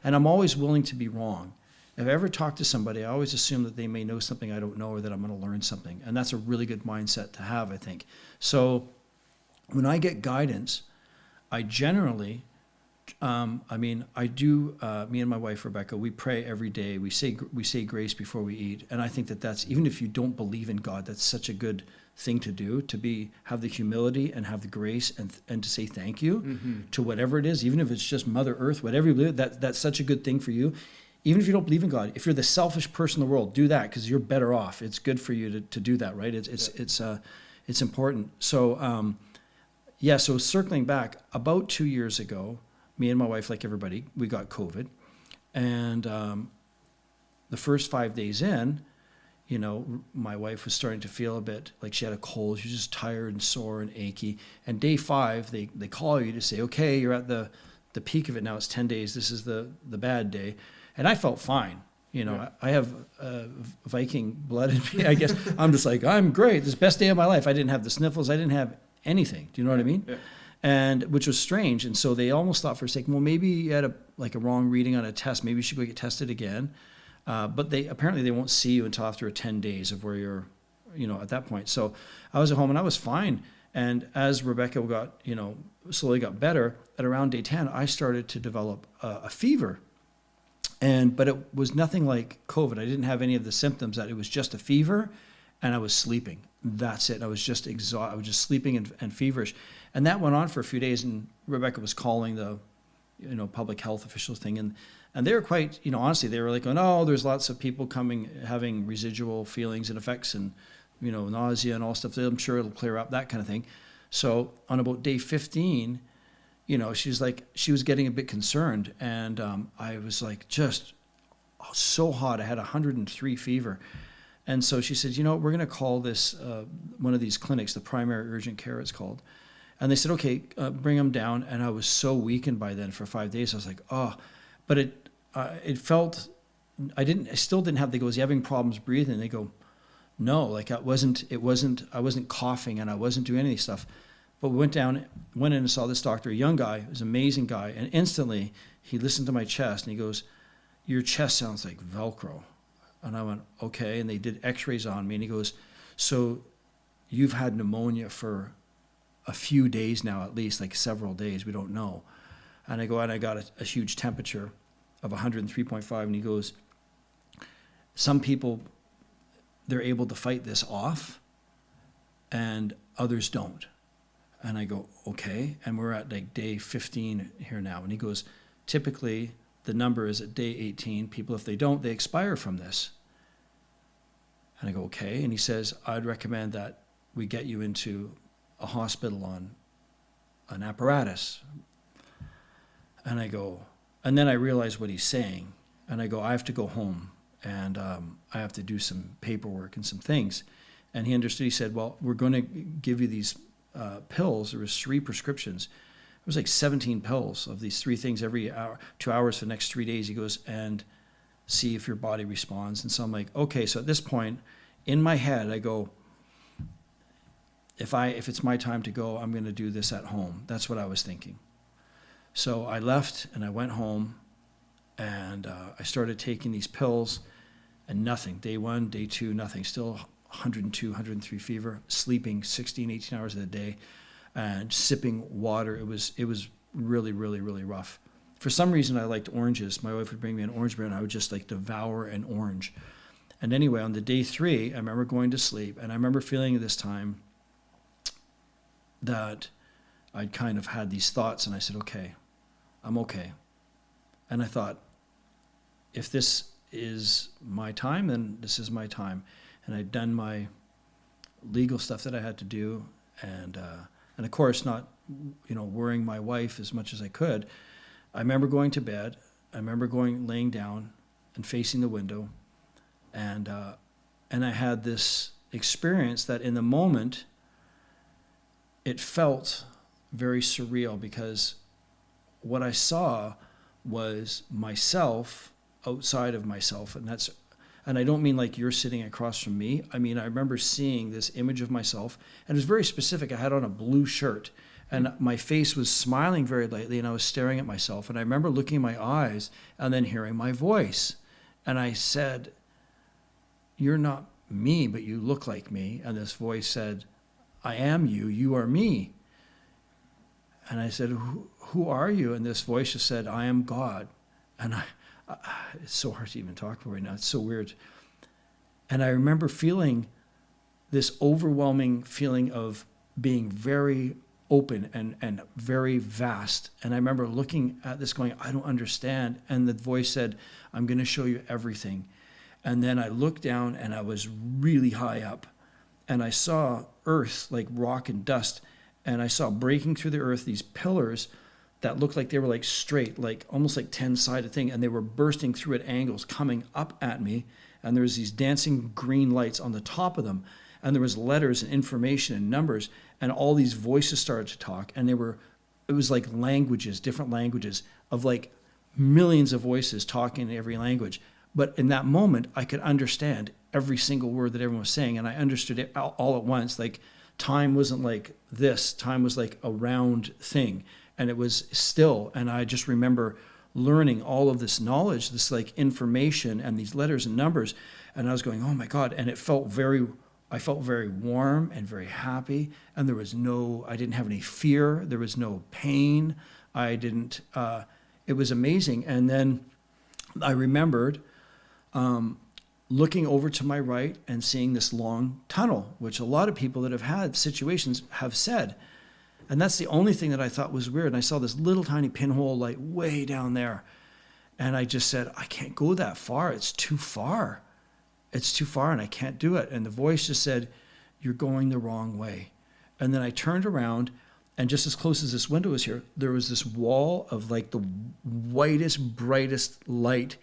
I'm always willing to be wrong. If I ever talk to somebody, I always assume that they may know something I don't know, or that I'm going to learn something. And that's a really good mindset to have, I think. So when I get guidance, I generally, me and my wife, Rebecca, we pray every day. We say grace before we eat. And I think that's, even if you don't believe in God, that's such a good thing to do, have the humility and have the grace and to say thank you to whatever it is, even if it's just Mother Earth, whatever you believe, that's such a good thing for you. Even if you don't believe in God, if you're the selfish person in the world, do that, because you're better off. It's good for you to do that, right? It's important. So, so circling back, about 2 years ago, me and my wife, like everybody, we got COVID. And the first 5 days in, my wife was starting to feel a bit like she had a cold. She was just tired and sore and achy. And day 5, they call you to say, okay, you're at the peak of it now. It's 10 days. This is the bad day. And I felt fine. I have Viking blood in me, I guess. I'm just like, I'm great. This is the best day of my life. I didn't have the sniffles. I didn't have anything. Do you know what I mean? Yeah. And which was strange. And so they almost thought for a second, well, maybe you had a wrong reading on a test. Maybe you should go get tested again. But they won't see you until after 10 days of where you're, at that point. So I was at home and I was fine. And as Rebecca got, slowly got better, at around day 10, I started to develop a fever. But it was nothing like COVID. I didn't have any of the symptoms. That it was just a fever, and I was sleeping. That's it. I was just exhausted. I was just sleeping and feverish. And that went on for a few days, and Rebecca was calling the, public health officials thing. And they were quite, honestly, they were like, oh, no, there's lots of people having residual feelings and effects and, nausea and all stuff. I'm sure it'll clear up, that kind of thing. So on about day 15, she was getting a bit concerned. And I was like, just so hot. I had 103 fever. And so she said, we're going to call this one of these clinics, the primary urgent care it's called. And they said, okay, bring him down. And I was so weakened by then for 5 days. I was like, oh, but it felt, I still didn't have, they go, is he having problems breathing? And they go, no, like I wasn't coughing and I wasn't doing any stuff. But we went in and saw this doctor, a young guy, he was an amazing guy. And instantly he listened to my chest and he goes, your chest sounds like Velcro. And I went, okay. And they did x-rays on me and he goes, so you've had pneumonia for a few days now, at least, like several days, we don't know. And I go, and I got a huge temperature of 103.5. And he goes, some people, they're able to fight this off and others don't. And I go, okay. And we're at like day 15 here now. And he goes, typically the number is at day 18. People, if they don't, they expire from this. And I go, okay. And he says, I'd recommend that we get you into a hospital on an apparatus. And I go, and then I realize what he's saying. And I go, I have to go home and I have to do some paperwork and some things. And he understood. He said, well, we're going to give you these pills. There was 3 prescriptions. It was like 17 pills of these 3 things every hour, 2 hours for the next 3 days. He goes, and see if your body responds. And so I'm like, okay. So at this point in my head, I go, if it's my time to go, I'm going to do this at home. That's what I was thinking. So I left and I went home, and I started taking these pills, and nothing. Day 1, day 2, nothing. Still 102, 103 fever, sleeping 16, 18 hours a day, and sipping water. It was really, really, really rough. For some reason, I liked oranges. My wife would bring me an orange beer, and I would just like devour an orange. And anyway, on the day 3, I remember going to sleep, and I remember feeling this time that I'd kind of had these thoughts, and I said, okay, I'm okay. And I thought, if this is my time, then this is my time. And I'd done my legal stuff that I had to do, and of course not, worrying my wife as much as I could. I remember going to bed. I remember laying down and facing the window, and I had this experience that in the moment, it felt very surreal, because what I saw was myself outside of myself, and I don't mean like you're sitting across from me. I mean, I remember seeing this image of myself, and it was very specific. I had on a blue shirt, and my face was smiling very lightly, and I was staring at myself, and I remember looking in my eyes and then hearing my voice, and I said, "You're not me, but you look like me." And this voice said, "I am you, you are me." And I said, who are you? And this voice just said, "I am God." And it's so hard to even talk about right now. It's so weird. And I remember feeling this overwhelming feeling of being very open and very vast. And I remember looking at this going, I don't understand. And the voice said, "I'm going to show you everything." And then I looked down, and I was really high up, and I saw earth, like rock and dust. And I saw breaking through the earth these pillars that looked like they were like straight, like almost like 10-sided thing. And they were bursting through at angles, coming up at me. And there was these dancing green lights on the top of them. And there was letters and information and numbers. And all these voices started to talk. And it was like languages, different languages of like millions of voices talking in every language. But in that moment, I could understand every single word that everyone was saying. And I understood it all at once. Like, time wasn't like this. Time was like a round thing. And it was still. And I just remember learning all of this knowledge, this like information and these letters and numbers. And I was going, oh my God. And I felt very warm and very happy. And I didn't have any fear. There was no pain. It was amazing. And then I remembered looking over to my right and seeing this long tunnel, which a lot of people that have had situations have said. And that's the only thing that I thought was weird. And I saw this little tiny pinhole light way down there. And I just said, I can't go that far. It's too far. It's too far, and I can't do it. And the voice just said, "You're going the wrong way." And then I turned around, and just as close as this window was here, there was this wall of like the whitest, brightest light.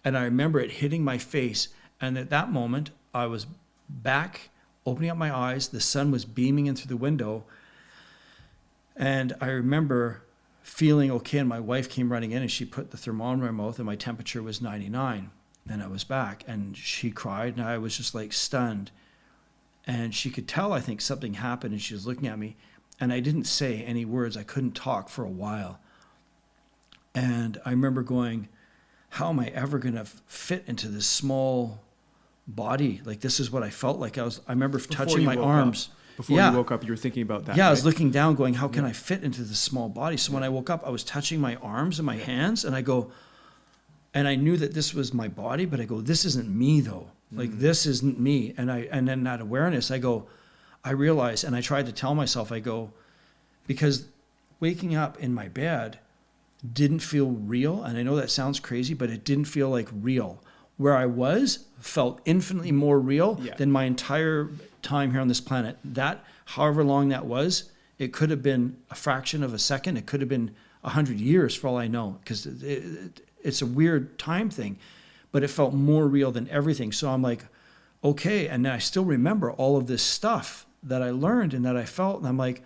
And I remember it hitting my face. And at that moment, I was back, opening up my eyes. The sun was beaming in through the window. And I remember feeling okay. And my wife came running in, and she put the thermometer in my mouth, and my temperature was 99. And I was back. And she cried, and I was just like stunned. And she could tell, I think, something happened, and she was looking at me. And I didn't say any words. I couldn't talk for a while. And I remember going, how am I ever going to fit into this small body? Like, this is what I felt like. I remember touching my arms. Before you woke up, you were thinking about that. Yeah, right? I was looking down going, how can I fit into this small body? So when I woke up, I was touching my arms and my hands, and I go, and I knew that this was my body, but I go, this isn't me though. Like, this isn't me. And then that awareness, I realized, and I tried to tell myself, because waking up in my bed didn't feel real. And I know that sounds crazy, but it didn't feel like real. Where I was felt infinitely more real than my entire time here on this planet. That, however long that was, it could have been a fraction of a second. It could have been 100 years for all I know, because it's a weird time thing, but it felt more real than everything. So I'm like, okay. And then I still remember all of this stuff that I learned and that I felt. And I'm like,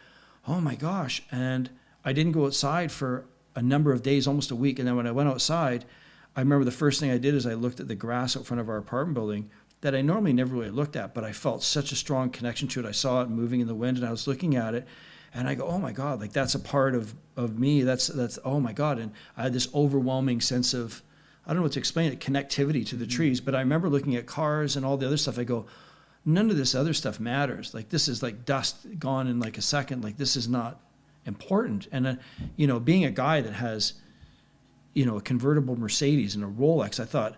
oh my gosh. And I didn't go outside for a number of days, almost a week. And then when I went outside, I remember the first thing I did is I looked at the grass out front of our apartment building, that I normally never really looked at, but I felt such a strong connection to it. I saw it moving in the wind, and I was looking at it, and I go, oh my God, like that's a part of me. That's oh my God. And I had this overwhelming sense of, I don't know what to explain it, connectivity to the trees. But I remember looking at cars and all the other stuff. I go, none of this other stuff matters. Like this is like dust gone in like a second. Like this is not important. And being a guy that has, a convertible Mercedes and a Rolex, I thought,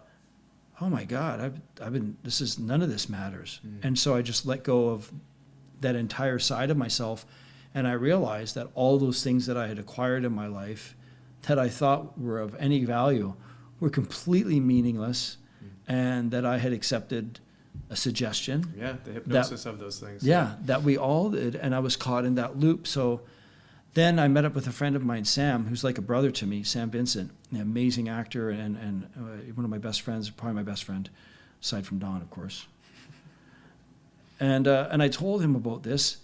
oh my God, none of this matters. And so I just let go of that entire side of myself. And I realized that all those things that I had acquired in my life that I thought were of any value were completely meaningless, and that I had accepted a suggestion. Yeah, the hypnosis of those things. Yeah, that we all did, and I was caught in that loop. So then I met up with a friend of mine, Sam, who's like a brother to me, Sam Vincent, an amazing actor and one of my best friends, probably my best friend, aside from Don, of course. And I told him about this,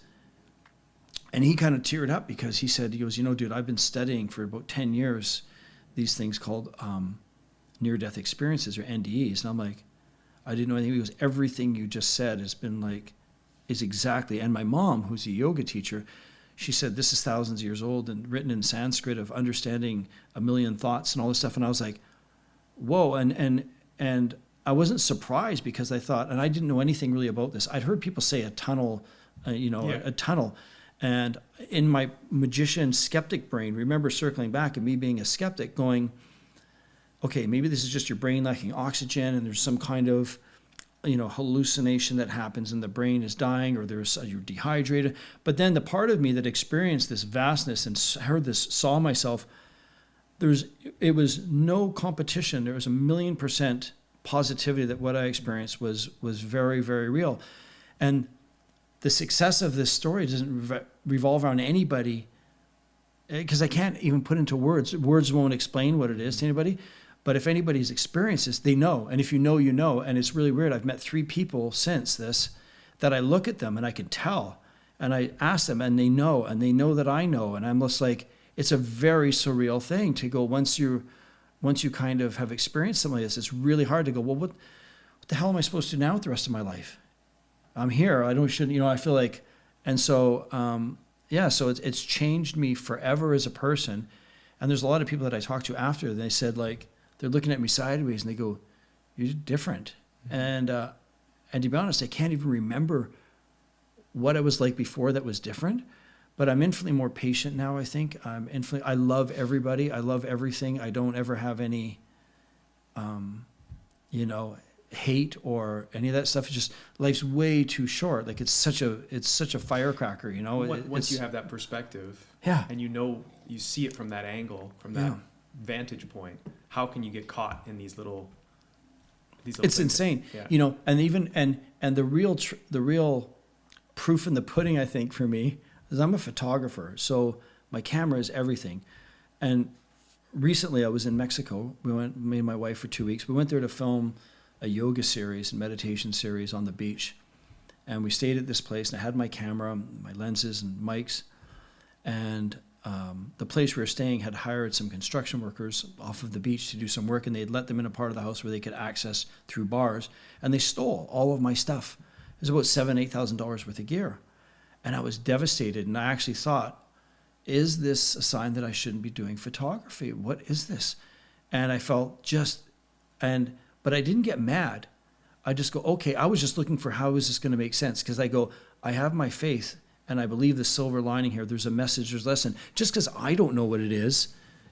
and he kind of teared up because he goes, dude, I've been studying for about 10 years these things called near-death experiences, or NDEs. And I'm like, I didn't know anything. He goes, everything you just said is exactly. And my mom, who's a yoga teacher, she said, this is thousands of years old and written in Sanskrit of understanding a million thoughts and all this stuff. And I was like, whoa. And I wasn't surprised because I thought, and I didn't know anything really about this. I'd heard people say a tunnel, a tunnel. And in my magician skeptic brain, remember circling back and me being a skeptic going, okay, maybe this is just your brain lacking oxygen and there's some kind of, hallucination that happens and the brain is dying, or you're dehydrated. But then the part of me that experienced this vastness and saw myself, it was no competition. There was 1,000,000% positivity that what I experienced was very, very real. And the success of this story doesn't revolve around anybody, because I can't even put into words. Words won't explain what it is to anybody. But if anybody's experienced this, they know. And if you know, you know. And it's really weird. I've met 3 people since this that I look at them and I can tell. And I ask them and they know that I know. And I'm just like, it's a very surreal thing to go, once you kind of have experienced something like this, it's really hard to go, well, what the hell am I supposed to do now with the rest of my life? I'm here. I feel like, and so, so it's changed me forever as a person. And there's a lot of people that I talked to after, and they said, like, they're looking at me sideways and they go, you're different. And to be honest, I can't even remember what it was like before that was different, but I'm infinitely more patient now. I think I love everybody. I love everything. I don't ever have any, hate or any of that stuff. It's just, life's way too short. Like it's such a firecracker, Once you have that perspective, yeah, and you see it from that angle, from that vantage point, how can you get caught in these little it's things? Insane. Yeah. And even and the real proof in the pudding, I think, for me, is I'm a photographer, so my camera is everything. And recently I was in Mexico. Me and my wife, for 2 weeks. We went there to film a yoga series and meditation series on the beach. And we stayed at this place, and I had my camera, my lenses and mics. And the place we were staying had hired some construction workers off of the beach to do some work, and they'd let them in a part of the house where they could access through bars. And they stole all of my stuff. It was about $7,000-8,000 worth of gear. And I was devastated, and I actually thought, is this a sign that I shouldn't be doing photography? What is this? And I felt but I didn't get mad. I just go, okay, I was just looking for how is this going to make sense? Because I go, I have my faith, and I believe the silver lining here. There's a message, there's a lesson. Just because I don't know what it is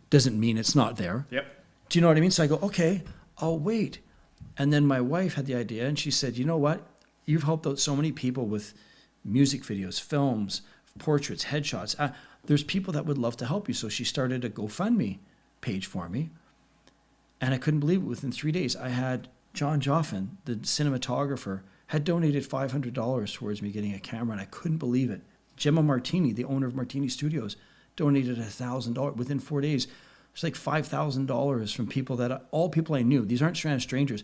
doesn't mean it's not there. Yep. Do you know what I mean? So I go, okay, I'll wait. And then my wife had the idea, and she said, you know what? You've helped out so many people with music videos, films, portraits, headshots. There's people that would love to help you. So she started a GoFundMe page for me. And I couldn't believe it. Within 3 days, I had John Joffin, the cinematographer, had donated $500 towards me getting a camera, and I couldn't believe it. Gemma Martini, the owner of Martini Studios, donated $1,000 within 4 days. It's like $5,000 from people all people I knew. These aren't strangers.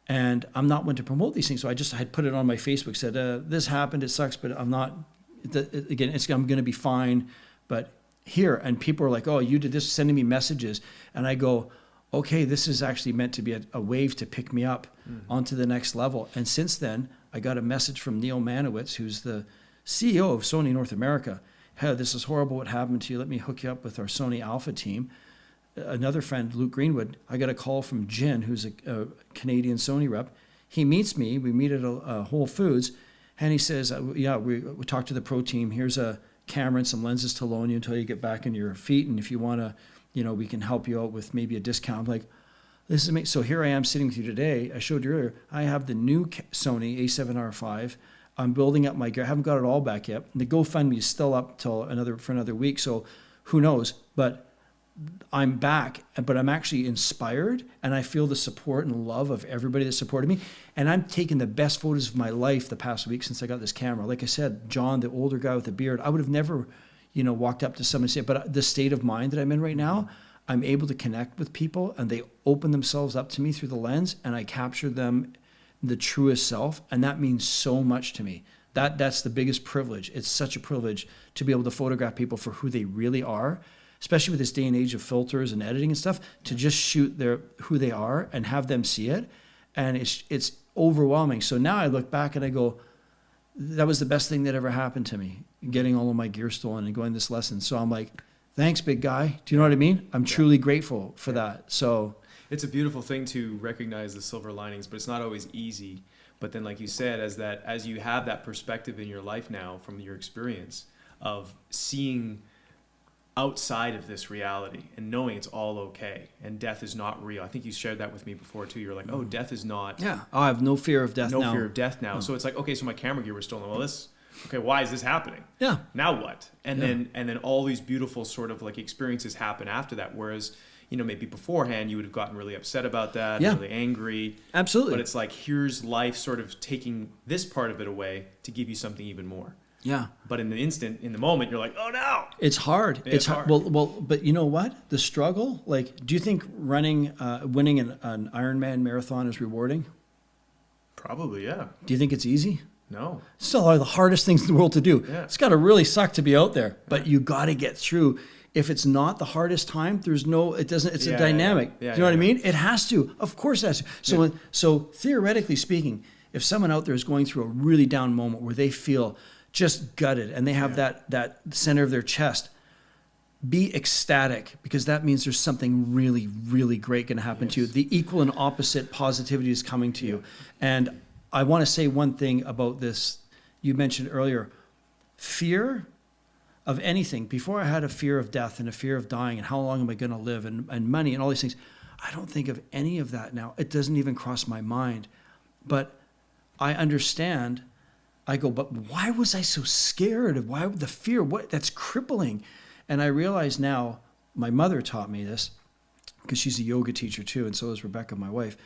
And I'm not one to promote these things, so I had put it on my Facebook, said, this happened, it sucks, but I'm not, again, I'm going to be fine, but here. And people are like, oh, you did this, sending me messages. And I go, okay, this is actually meant to be a wave to pick me up onto the next level. And since then, I got a message from Neil Manowitz, who's the CEO of Sony North America. Hey, this is horrible what happened to you. Let me hook you up with our Sony Alpha team. Another friend, Luke Greenwood, I got a call from Jin, who's a Canadian Sony rep. He meets me. We meet at a Whole Foods. And he says, we talked to the pro team. Here's a camera and some lenses to loan you until you get back on your feet. And if you want to, we can help you out with maybe a discount. I'm like, this is amazing. So here I am sitting with you today. I showed you earlier. I have the new Sony A7R5. I'm building up my gear. I haven't got it all back yet. The GoFundMe is still up for another week. So who knows? But I'm back, but I'm actually inspired, and I feel the support and love of everybody that supported me. And I'm taking the best photos of my life the past week since I got this camera. Like I said, John, the older guy with the beard, I would have never, walked up to someone and said, but the state of mind that I'm in right now, I'm able to connect with people, and they open themselves up to me through the lens, and I capture them the truest self, and that means so much to me. That's the biggest privilege. It's such a privilege to be able to photograph people for who they really are, especially with this day and age of filters and editing and stuff, to just shoot who they are and have them see it. And it's overwhelming. So now I look back and I go, that was the best thing that ever happened to me, getting all of my gear stolen and going this lesson. So I'm like, thanks, big guy. Do you know what I mean? I'm truly grateful for that. So it's a beautiful thing to recognize the silver linings, but it's not always easy. But then, like you said, as you have that perspective in your life now from your experience of seeing outside of this reality and knowing it's all okay and death is not real. I think you shared that with me before too. You're like, oh, death is not. Yeah, I have no fear of death now. No fear of death now. So it's like, okay, so my camera gear was stolen. Well, okay, why is this happening? Yeah. Now what? And then all these beautiful sort of like experiences happen after that. Whereas, maybe beforehand you would have gotten really upset about that, really angry. Absolutely. But it's like, here's life sort of taking this part of it away to give you something even more. Yeah. But in the moment, you're like, oh no. It's hard. It's hard. Well, but you know what? The struggle, do you think winning an Ironman marathon is rewarding? Probably, yeah. Do you think it's easy? No. It's still one of the hardest things in the world to do. Yeah. It's got to really suck to be out there, but you got to get through. If it's not the hardest time, it's a dynamic. Yeah. Do you know what I mean? It has to. Of course it has to. So theoretically speaking, if someone out there is going through a really down moment where they feel just gutted and they have that center of their chest, be ecstatic, because that means there's something really, really great going to happen to you. The equal and opposite positivity is coming to you. And I want to say one thing about this. You mentioned earlier, fear of anything. Before I had a fear of death and a fear of dying and how long am I going to live and money and all these things. I don't think of any of that now. It doesn't even cross my mind. But I understand. I go, but why was I so scared? Why the fear? That's crippling. And I realize now, my mother taught me this, because she's a yoga teacher too, and so is Rebecca, my wife.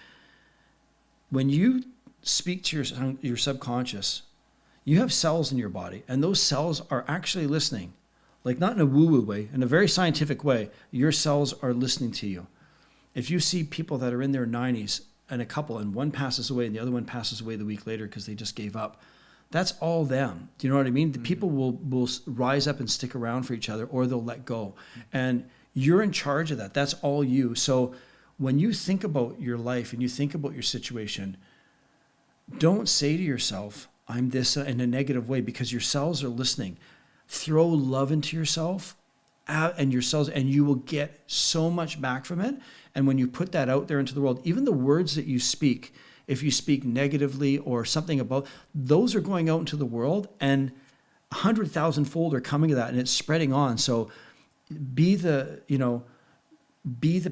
When you speak to your subconscious, you have cells in your body, and those cells are actually listening. Like, not in a woo-woo way, in a very scientific way, your cells are listening to you. If you see people that are in their 90s, and a couple, and one passes away and the other one passes away the week later because they just gave up, that's all them. Do you know what I mean? The people will rise up and stick around for each other, or they'll let go. And you're in charge of that. That's all you. So when you think about your life and you think about your situation, don't say to yourself, I'm this in a negative way, because your cells are listening. Throw love into yourself and your cells, and you will get so much back from it. And when you put that out there into the world, even the words that you speak, if you speak negatively or something about, those are going out into the world, and 100,000-fold are coming to that, and it's spreading on. So be the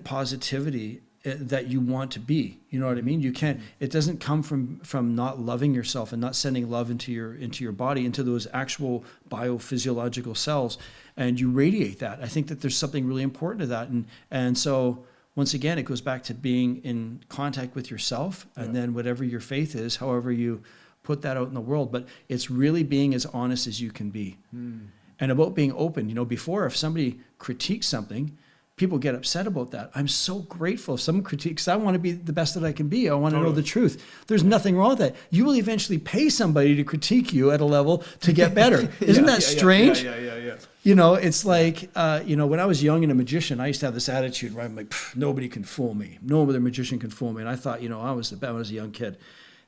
positivity that you want to be. You know what I mean? You can't. It doesn't come from not loving yourself and not sending love into your body, into those actual biophysiological cells, and you radiate that. I think that there's something really important to that, and so. Once again, it goes back to being in contact with yourself, and then whatever your faith is, however you put that out in the world. But it's really being as honest as you can be. And about being open. Before, if somebody critiques something, people get upset about that. I'm so grateful if someone critiques. I want to be the best that I can be. I want to know the truth. There's nothing wrong with that. You will eventually pay somebody to critique you at a level to get better. Isn't that strange? Yeah. You know, it's like, when I was young and a magician, I used to have this attitude where I'm like, nobody can fool me. No other magician can fool me. And I thought, I was the best when I was a young kid.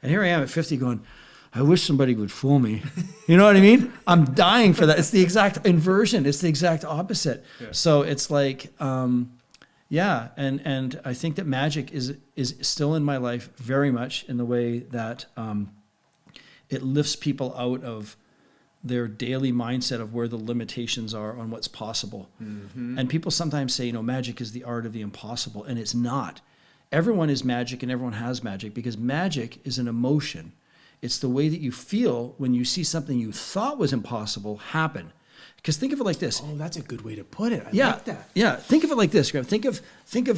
And here I am at 50 going, I wish somebody would fool me. You know what I mean? I'm dying for that. It's the exact inversion. It's the exact opposite. Yeah. So it's like, and I think that magic is still in my life very much in the way that it lifts people out of their daily mindset of where the limitations are on what's possible. Mm-hmm. And people sometimes say, magic is the art of the impossible, and it's not. Everyone is magic and everyone has magic because magic is an emotion. It's the way that you feel when you see something you thought was impossible happen. Because think of it like this. Oh, that's a good way to put it. I like that. Yeah, think of it like this, Graham. Think of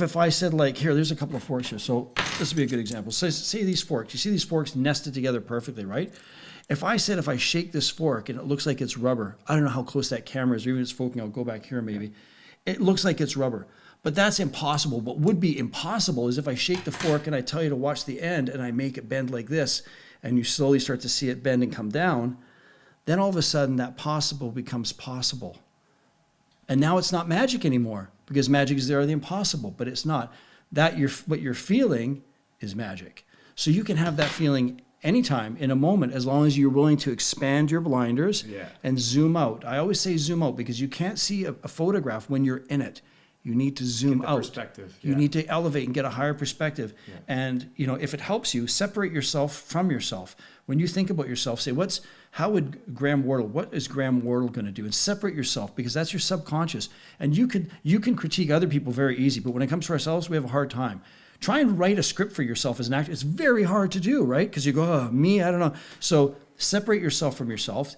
if I said here, there's a couple of forks here. So this would be a good example. So say these forks. You see these forks nested together perfectly, right? If I shake this fork and it looks like it's rubber, I don't know how close that camera is, or even if it's focusing, I'll go back here maybe. It looks like it's rubber. But that's impossible. What would be impossible is if I shake the fork and I tell you to watch the end and I make it bend like this, and you slowly start to see it bend and come down, then all of a sudden that possible becomes possible. And now it's not magic anymore because magic is the art of the impossible, but it's not. What you're feeling is magic. So you can have that feeling anytime in a moment as long as you're willing to expand your blinders and zoom out. I always say zoom out because you can't see a photograph when you're in it. You need to zoom out. Perspective. You need to elevate and get a higher perspective. Yeah. And if it helps you, separate yourself from yourself. When you think about yourself, say, what is Graham Wardle going to do? And separate yourself because that's your subconscious. And you can critique other people very easy, but when it comes to ourselves, we have a hard time. Try and write a script for yourself as an actor. It's very hard to do, right? Because you go, me, I don't know. So separate yourself from yourself.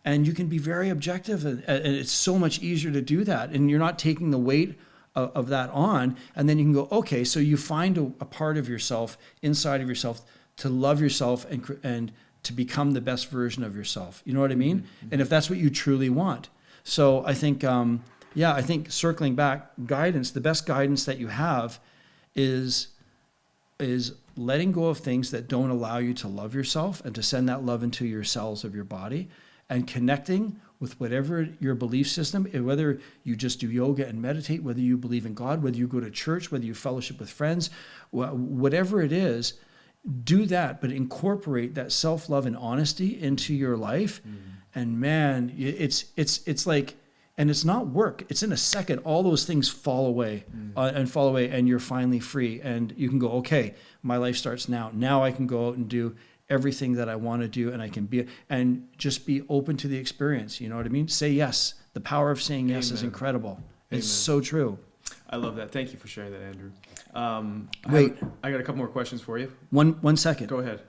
And you can be very objective, and it's so much easier to do that. And you're not taking the weight of that on, and then you can go, okay, so you find a part of yourself, inside of yourself, to love yourself and to become the best version of yourself. You know what I mean? Mm-hmm. And if that's what you truly want. So I think, I think circling back, guidance, the best guidance that you have is letting go of things that don't allow you to love yourself and to send that love into your cells of your body, and connecting with whatever your belief system, whether you just do yoga and meditate, whether you believe in God, whether you go to church, whether you fellowship with friends, whatever it is, do that, but incorporate that self-love and honesty into your life. Mm. And man, it's like, and it's not work. It's in a second. All those things fall away and you're finally free. And you can go, okay, my life starts now. Now I can go out and do everything that I want to do, and I can be, and just be open to the experience. You know what I mean? Say yes. The power of saying yes is incredible. Amen. It's so true. I love that. Thank you for sharing that, Andrew. Wait. I got a couple more questions for you. One second. Go ahead.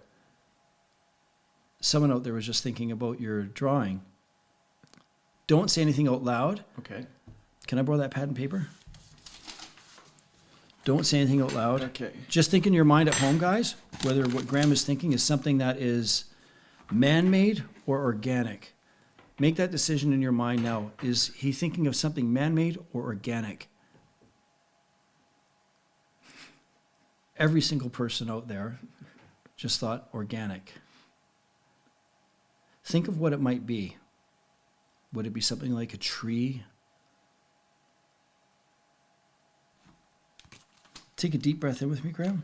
Someone out there was just thinking about your drawing. Don't say anything out loud. Okay. Can I borrow that pad and paper? Don't say anything out loud. Okay. Just think in your mind at home, guys, whether what Graham is thinking is something that is man-made or organic. Make that decision in your mind now. Is he thinking of something man-made or organic? Every single person out there just thought organic. Think of what it might be. Would it be something like a tree? Take a deep breath in with me, Graham.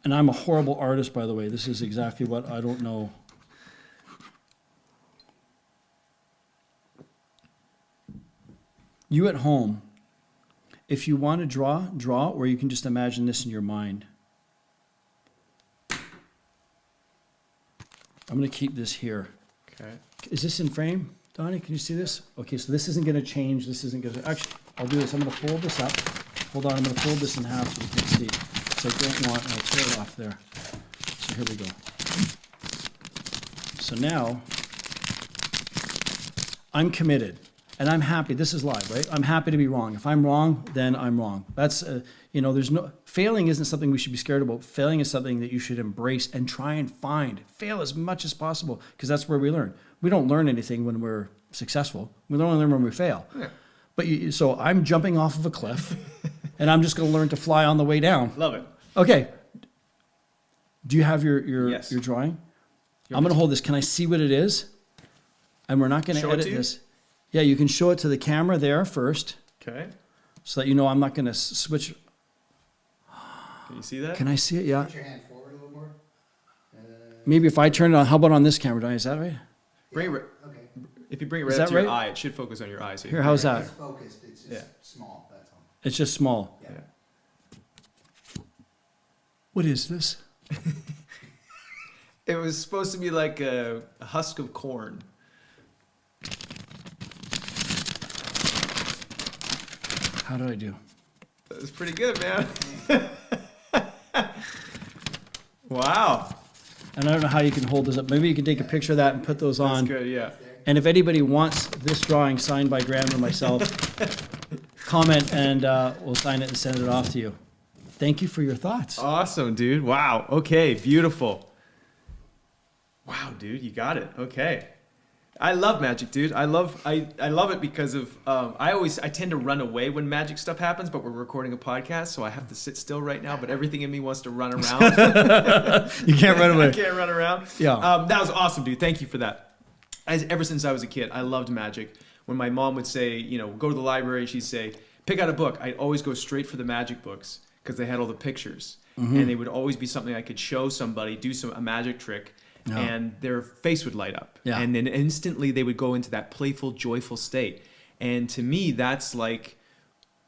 And I'm a horrible artist, by the way. This is exactly what I don't know. You at home, if you want to draw, or you can just imagine this in your mind. I'm going to keep this here. Okay. Is this in frame? Donnie, can you see this? Okay, so this isn't going to change. This isn't going to... Actually, I'll do this. I'm going to fold this up. Hold on, I'm going to fold this in half so you can see. So I don't want... I'll tear it off there. So here we go. So now, I'm committed. And I'm happy. This is live, right? I'm happy to be wrong. If I'm wrong, then I'm wrong. That's, there's no... failing isn't something we should be scared about. Failing is something that you should embrace and try and find. Fail as much as possible, because that's where we learn. We don't learn anything when we're successful. We only learn when we fail. Yeah. But so I'm jumping off of a cliff, and I'm just going to learn to fly on the way down. Love it. Okay. Do you have your Yes. your drawing? I'm going to hold this. Can I see what it is? And we're not going to Show it edit to you? this. Yeah, you can show it to the camera there first, Okay. so that you know I'm not going to switch. Can you see that? Can I see it? Yeah. Put your hand forward a little more. Maybe if I turn it on. How about on this camera, Donnie? Is that right? Bring it. Okay. If you bring it Is right up that to your right? eye, it should focus on your eye. So Here, how's that? It's focused. It's just Yeah. small. That's all. It's just small. Yeah. What is this? It was supposed to be like a husk of corn. How did I do? That was pretty good, man. Wow. And I don't know how you can hold this up. Maybe you can take a picture of that and put those That's on. good, yeah. And if anybody wants this drawing signed by Graham or myself, comment and we'll sign it and send it off to you. Thank you for your thoughts. Awesome, dude. Wow. Okay, beautiful. Wow, dude, you got it. Okay. I love magic, dude. I love it because of I tend to run away when magic stuff happens, but we're recording a podcast, so I have to sit still right now, but everything in me wants to run around. You can't run away. I can't run around. Yeah. That was awesome, dude. Thank you for that. Ever since I was a kid, I loved magic. When my mom would say, go to the library, she'd say, pick out a book. I'd always go straight for the magic books because they had all the pictures. Mm-hmm. And they would always be something I could show somebody, do a magic trick, Yeah. and their face would light up. Yeah. And then instantly they would go into that playful, joyful state. And to me, that's like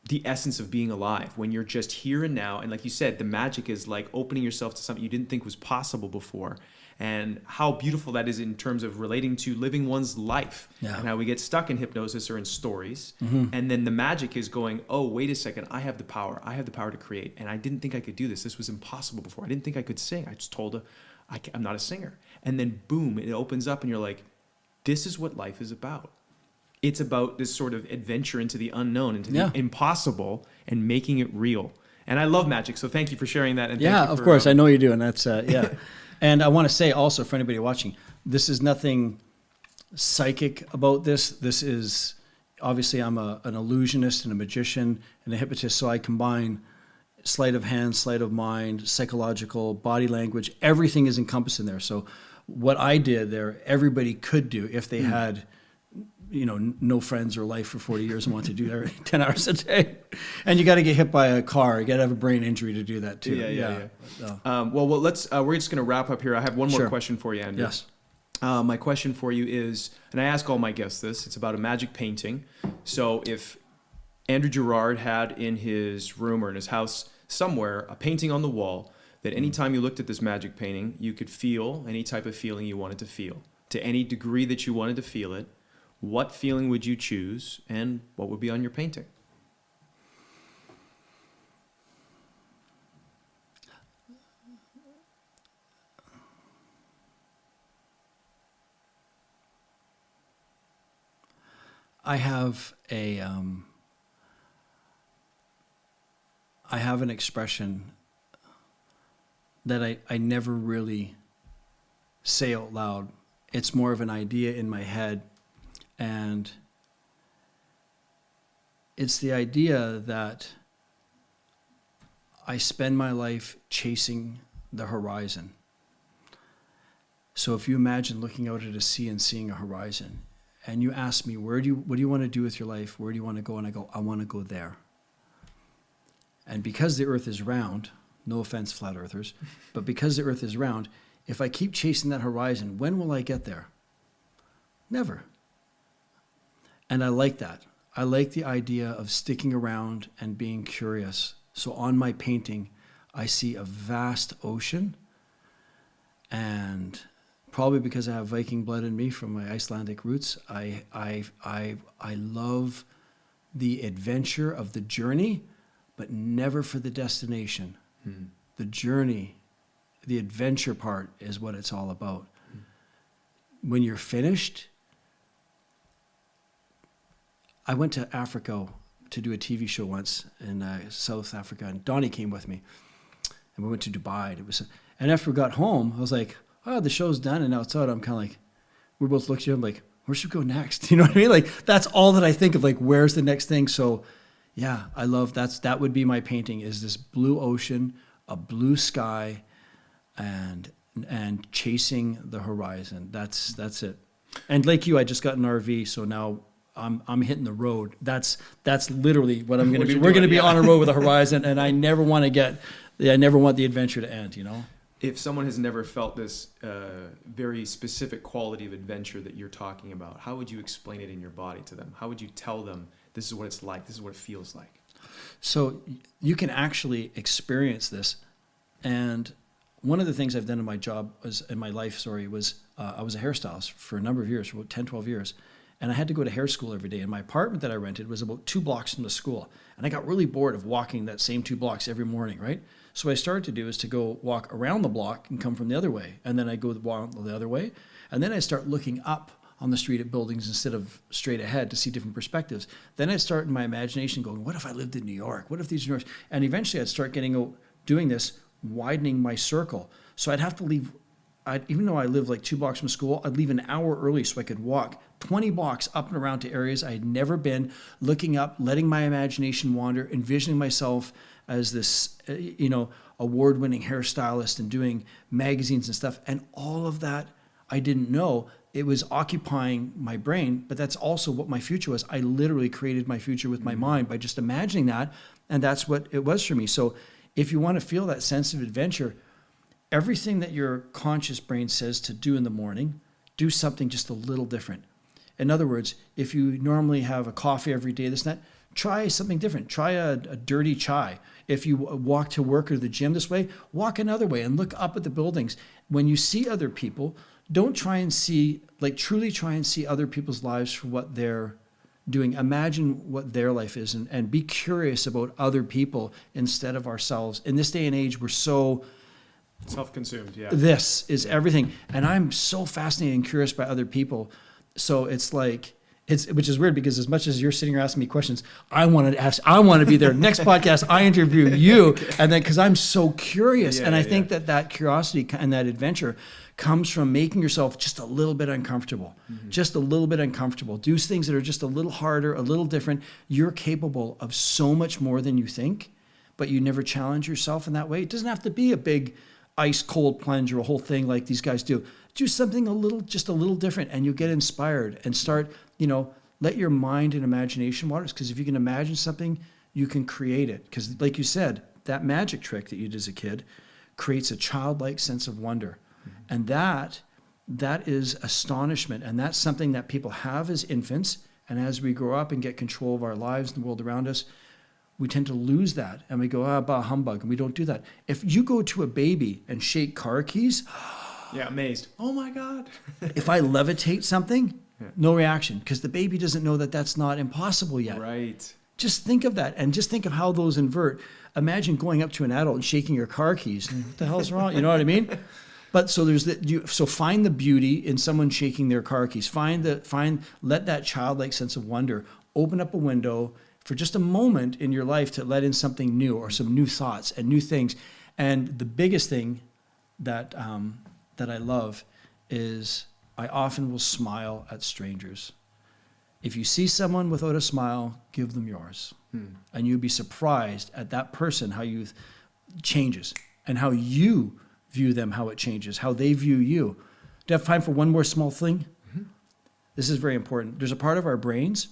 the essence of being alive, when you're just here and now. And like you said, the magic is like opening yourself to something you didn't think was possible before. And how beautiful that is in terms of relating to living one's life. Yeah. And how we get stuck in hypnosis or in stories. Mm-hmm. And then the magic is going, oh, wait a second, I have the power. I have the power to create. And I didn't think I could do this. This was impossible before. I didn't think I could sing. I just told I'm not a singer. And then boom, it opens up and you're like, this is what life is about. It's about this sort of adventure into the unknown, into the impossible, and making it real. And I love magic, so thank you for sharing that. And Yeah, thank you of for, course. I know you do, and that's, yeah. And I want to say also for anybody watching, this is nothing psychic about this. This is, obviously I'm an illusionist and a magician and a hypnotist, so I combine sleight of hand, sleight of mind, psychological, body language, everything is encompassed in there. So what I did there, everybody could do if they had, no friends or life for 40 years and want to do that 10 hours a day. And you got to get hit by a car. You got to have a brain injury to do that too. Yeah. So, Well, let's. We're just going to wrap up here. I have one more Sure. question for you, Andrew. yes. My question for you is, and I ask all my guests this, it's about a magic painting. So if Andrew Gerard had in his room or in his house somewhere a painting on the wall that anytime you looked at this magic painting, you could feel any type of feeling you wanted to feel, to any degree that you wanted to feel it, what feeling would you choose and what would be on your painting? I have an expression that I never really say out loud. It's more of an idea in my head, and it's the idea that I spend my life chasing the horizon. So if you imagine looking out at a sea and seeing a horizon, and you ask me, what do you want to do with your life? Where do you want to go? And I go, I want to go there. And because the earth is round, no offense, flat earthers, but because the earth is round, if I keep chasing that horizon, when will I get there? Never. And I like that. I like the idea of sticking around and being curious. So on my painting, I see a vast ocean, and probably because I have Viking blood in me from my Icelandic roots, I love the adventure of the journey, but never for the destination. The journey, the adventure part is what it's all about. When you're finished, I went to Africa to do a TV show once in South Africa, and Donnie came with me, and we went to Dubai. And after we got home, I was like, "Oh, the show's done," and now it's out. I'm kind of like, we both looked at him like, "Where should we go next?" You know what I mean? Like that's all that I think of. Like, where's the next thing? So, yeah, I love that would be my painting: is this blue ocean, a blue sky, and chasing the horizon. That's it. And like you, I just got an RV, so now I'm hitting the road. That's literally what I'm going to be. We're going to be on a road with a horizon, and I never want the adventure to end. You know. If someone has never felt this very specific quality of adventure that you're talking about, how would you explain it in your body to them? How would you tell them this is what it's like? This is what it feels like. So you can actually experience this, and one of the things I've done in my job was I was a hairstylist for a number of years, for about 10, 12 years. And I had to go to hair school every day. And my apartment that I rented was about 2 blocks from the school. And I got really bored of walking that same 2 blocks every morning, right? So what I started to do is to go walk around the block and come from the other way. And then I go walk the other way. And then I start looking up on the street at buildings instead of straight ahead to see different perspectives. Then I'd start in my imagination going, what if I lived in New York? What if these New York? And eventually I'd start doing this, widening my circle. So I'd have to leave, even though I live like 2 blocks from school, I'd leave an hour early so I could walk 20 blocks up and around to areas I had never been, looking up, letting my imagination wander, envisioning myself as this, award-winning hairstylist and doing magazines and stuff. And all of that I didn't know. It was occupying my brain, but that's also what my future was. I literally created my future with my mind by just imagining that, and that's what it was for me. So if you want to feel that sense of adventure, everything that your conscious brain says to do in the morning, do something just a little different. In other words, if you normally have a coffee every day, this and that, try something different. Try a dirty chai. If you walk to work or the gym this way, walk another way and look up at the buildings. When you see other people, don't try and truly try and see other people's lives for what they're doing. Imagine what their life is and be curious about other people instead of ourselves. In this day and age, we're so self-consumed, yeah. This is everything. And I'm so fascinated and curious by other people. So it's like, which is weird because as much as you're sitting here asking me questions, I want to be there. Next podcast, I interview you. And then, cause I'm so curious. And I think that curiosity and that adventure comes from making yourself just a little bit uncomfortable, just a little bit uncomfortable. Do things that are just a little harder, a little different. You're capable of so much more than you think, but you never challenge yourself in that way. It doesn't have to be a big ice cold plunge or a whole thing like these guys do. Do something just a little different, and you'll get inspired and start, let your mind and imagination water. Because if you can imagine something, you can create it. Because like you said, that magic trick that you did as a kid creates a childlike sense of wonder. And that is astonishment. And that's something that people have as infants. And as we grow up and get control of our lives and the world around us, we tend to lose that. And we go, bah, humbug. And we don't do that. If you go to a baby and shake car keys, yeah, amazed. Oh my God. If I levitate something, no reaction. Because the baby doesn't know that that's not impossible yet. Right. Just think of that. And just think of how those invert. Imagine going up to an adult and shaking your car keys. What the hell's wrong? You know what I mean? But so so find the beauty in someone shaking their car keys. Let that childlike sense of wonder open up a window for just a moment in your life to let in something new or some new thoughts and new things. And the biggest thing that I love is I often will smile at strangers. If you see someone without a smile, give them yours. And you'll be surprised at that person, how you changes and how you view them, how it changes, how they view you. Do you have time for one more small thing? This is very important. There's a part of our brains,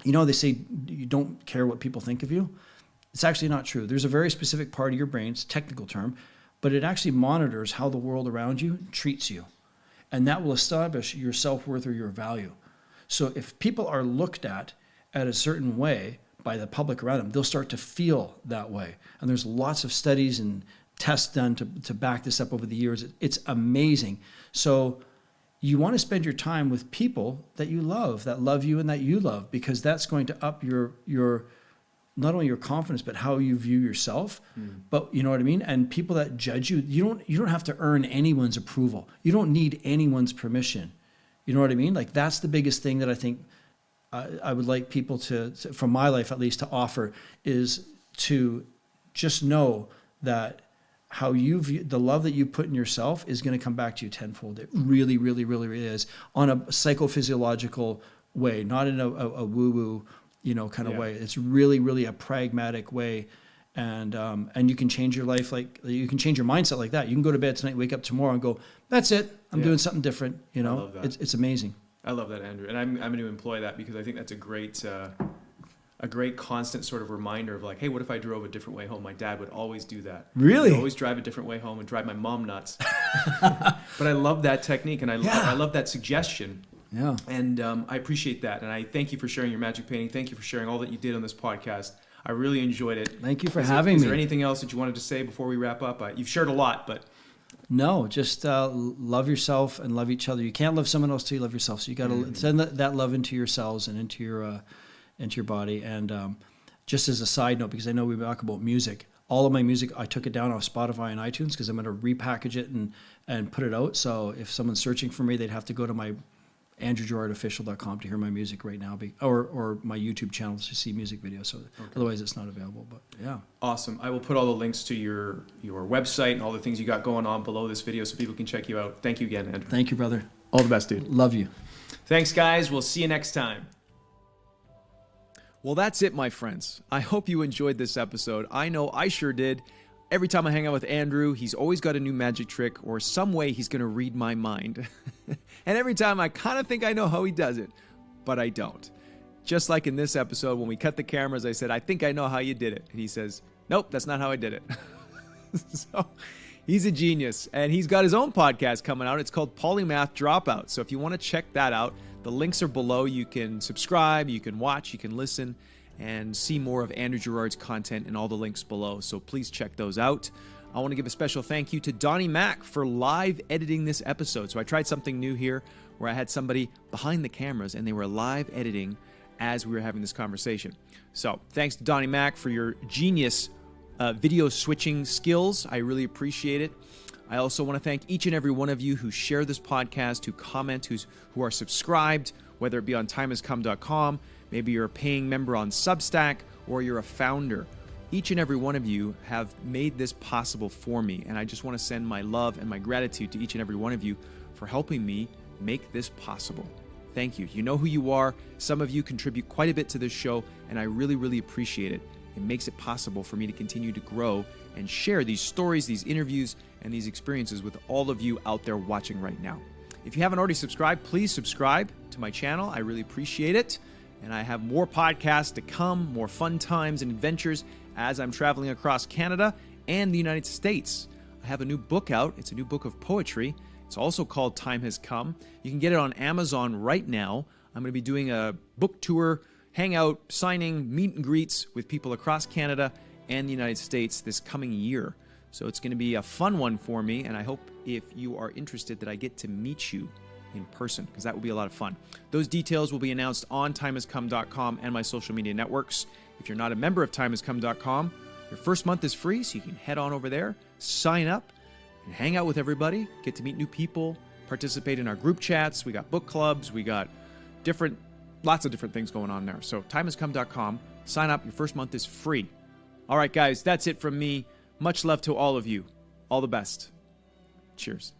they say you don't care what people think of you. It's actually not true. There's a very specific part of your brain, it's a technical term, but it actually monitors how the world around you treats you. And that will establish your self-worth or your value. So if people are looked at a certain way by the public around them, they'll start to feel that way. And there's lots of studies and tests done to back this up over the years. It's amazing. So you want to spend your time with people that you love, that love you and that you love, because that's going to up your not only your confidence, but how you view yourself. But you know what I mean? And people that judge you, you don't have to earn anyone's approval. You don't need anyone's permission. You know what I mean? Like that's the biggest thing that I think I would like people to, from my life at least, to offer is to just know that how you view the love that you put in yourself is going to come back to you tenfold. It really, really, really, really is, on a psychophysiological way, not in a woo-woo, kind of way. It's really, really a pragmatic way. And you can change your life, you can change your mindset like that. You can go to bed tonight, wake up tomorrow and go, that's it. I'm doing something different. I love that. It's amazing. I love that, Andrew. And I'm going to employ that because I think that's a great constant sort of reminder of like, hey, what if I drove a different way home? My dad would always do that. Really? He'd always drive a different way home and drive my mom nuts. But I love that technique, and I love that suggestion. Yeah. And I appreciate that. And I thank you for sharing your magic painting. Thank you for sharing all that you did on this podcast. I really enjoyed it. Thank you for having me. Is there anything else that you wanted to say before we wrap up? You've shared a lot, but... No, just love yourself and love each other. You can't love someone else till you love yourself. So you got to send that love into yourselves and into your body. And just as a side note, because I know we talk about music, all of my music, I took it down off Spotify and iTunes because I'm going to repackage it and put it out. So if someone's searching for me, they'd have to go to my andrewgerardofficial.com to hear my music right now, or my YouTube channel to see music videos. So otherwise it's not available. But yeah. Awesome. I will put all the links to your website and all the things you got going on below this video so people can check you out. Thank you again, Andrew. Thank you, brother. All the best, dude. Love you. Thanks, guys. We'll see you next time. Well, that's it, my friends. I hope you enjoyed this episode. I know I sure did. Every time I hang out with Andrew, he's always got a new magic trick or some way he's going to read my mind. And every time I kind of think I know how he does it, but I don't. Just like in this episode, when we cut the cameras, I said, I think I know how you did it. And he says, nope, that's not how I did it. So he's a genius. And he's got his own podcast coming out. It's called Polymath Dropout. So if you want to check that out, the links are below. You can subscribe, you can watch, you can listen, and see more of Andrew Gerard's content in all the links below. So please check those out. I want to give a special thank you to Donnie Mack for live editing this episode. So I tried something new here where I had somebody behind the cameras and they were live editing as we were having this conversation. So thanks to Donnie Mack for your genius video switching skills. I really appreciate it. I also want to thank each and every one of you who share this podcast, who comment, who are subscribed, whether it be on timehascome.com, maybe you're a paying member on Substack, or you're a founder. Each and every one of you have made this possible for me, and I just want to send my love and my gratitude to each and every one of you for helping me make this possible. Thank you. You know who you are. Some of you contribute quite a bit to this show, and I really, really appreciate it. It makes it possible for me to continue to grow and share these stories, these interviews, and these experiences with all of you out there watching right now. If you haven't already subscribed, please subscribe to my channel. I really appreciate it. And I have more podcasts to come, more fun times and adventures as I'm traveling across Canada and the United States. I have a new book out. It's a new book of poetry. It's also called Time Has Come. You can get it on Amazon right now. I'm going to be doing a book tour, hangout, signing, meet and greets with people across Canada and the United States this coming year. So it's going to be a fun one for me, and I hope if you are interested that I get to meet you in person, because that will be a lot of fun. Those details will be announced on timehascome.com and my social media networks. If you're not a member of timehascome.com, your first month is free, so you can head on over there, sign up, and hang out with everybody, get to meet new people, participate in our group chats. We got book clubs, we got lots of different things going on there. So timehascome.com, sign up, your first month is free. All right, guys, that's it from me. Much love to all of you. All the best. Cheers.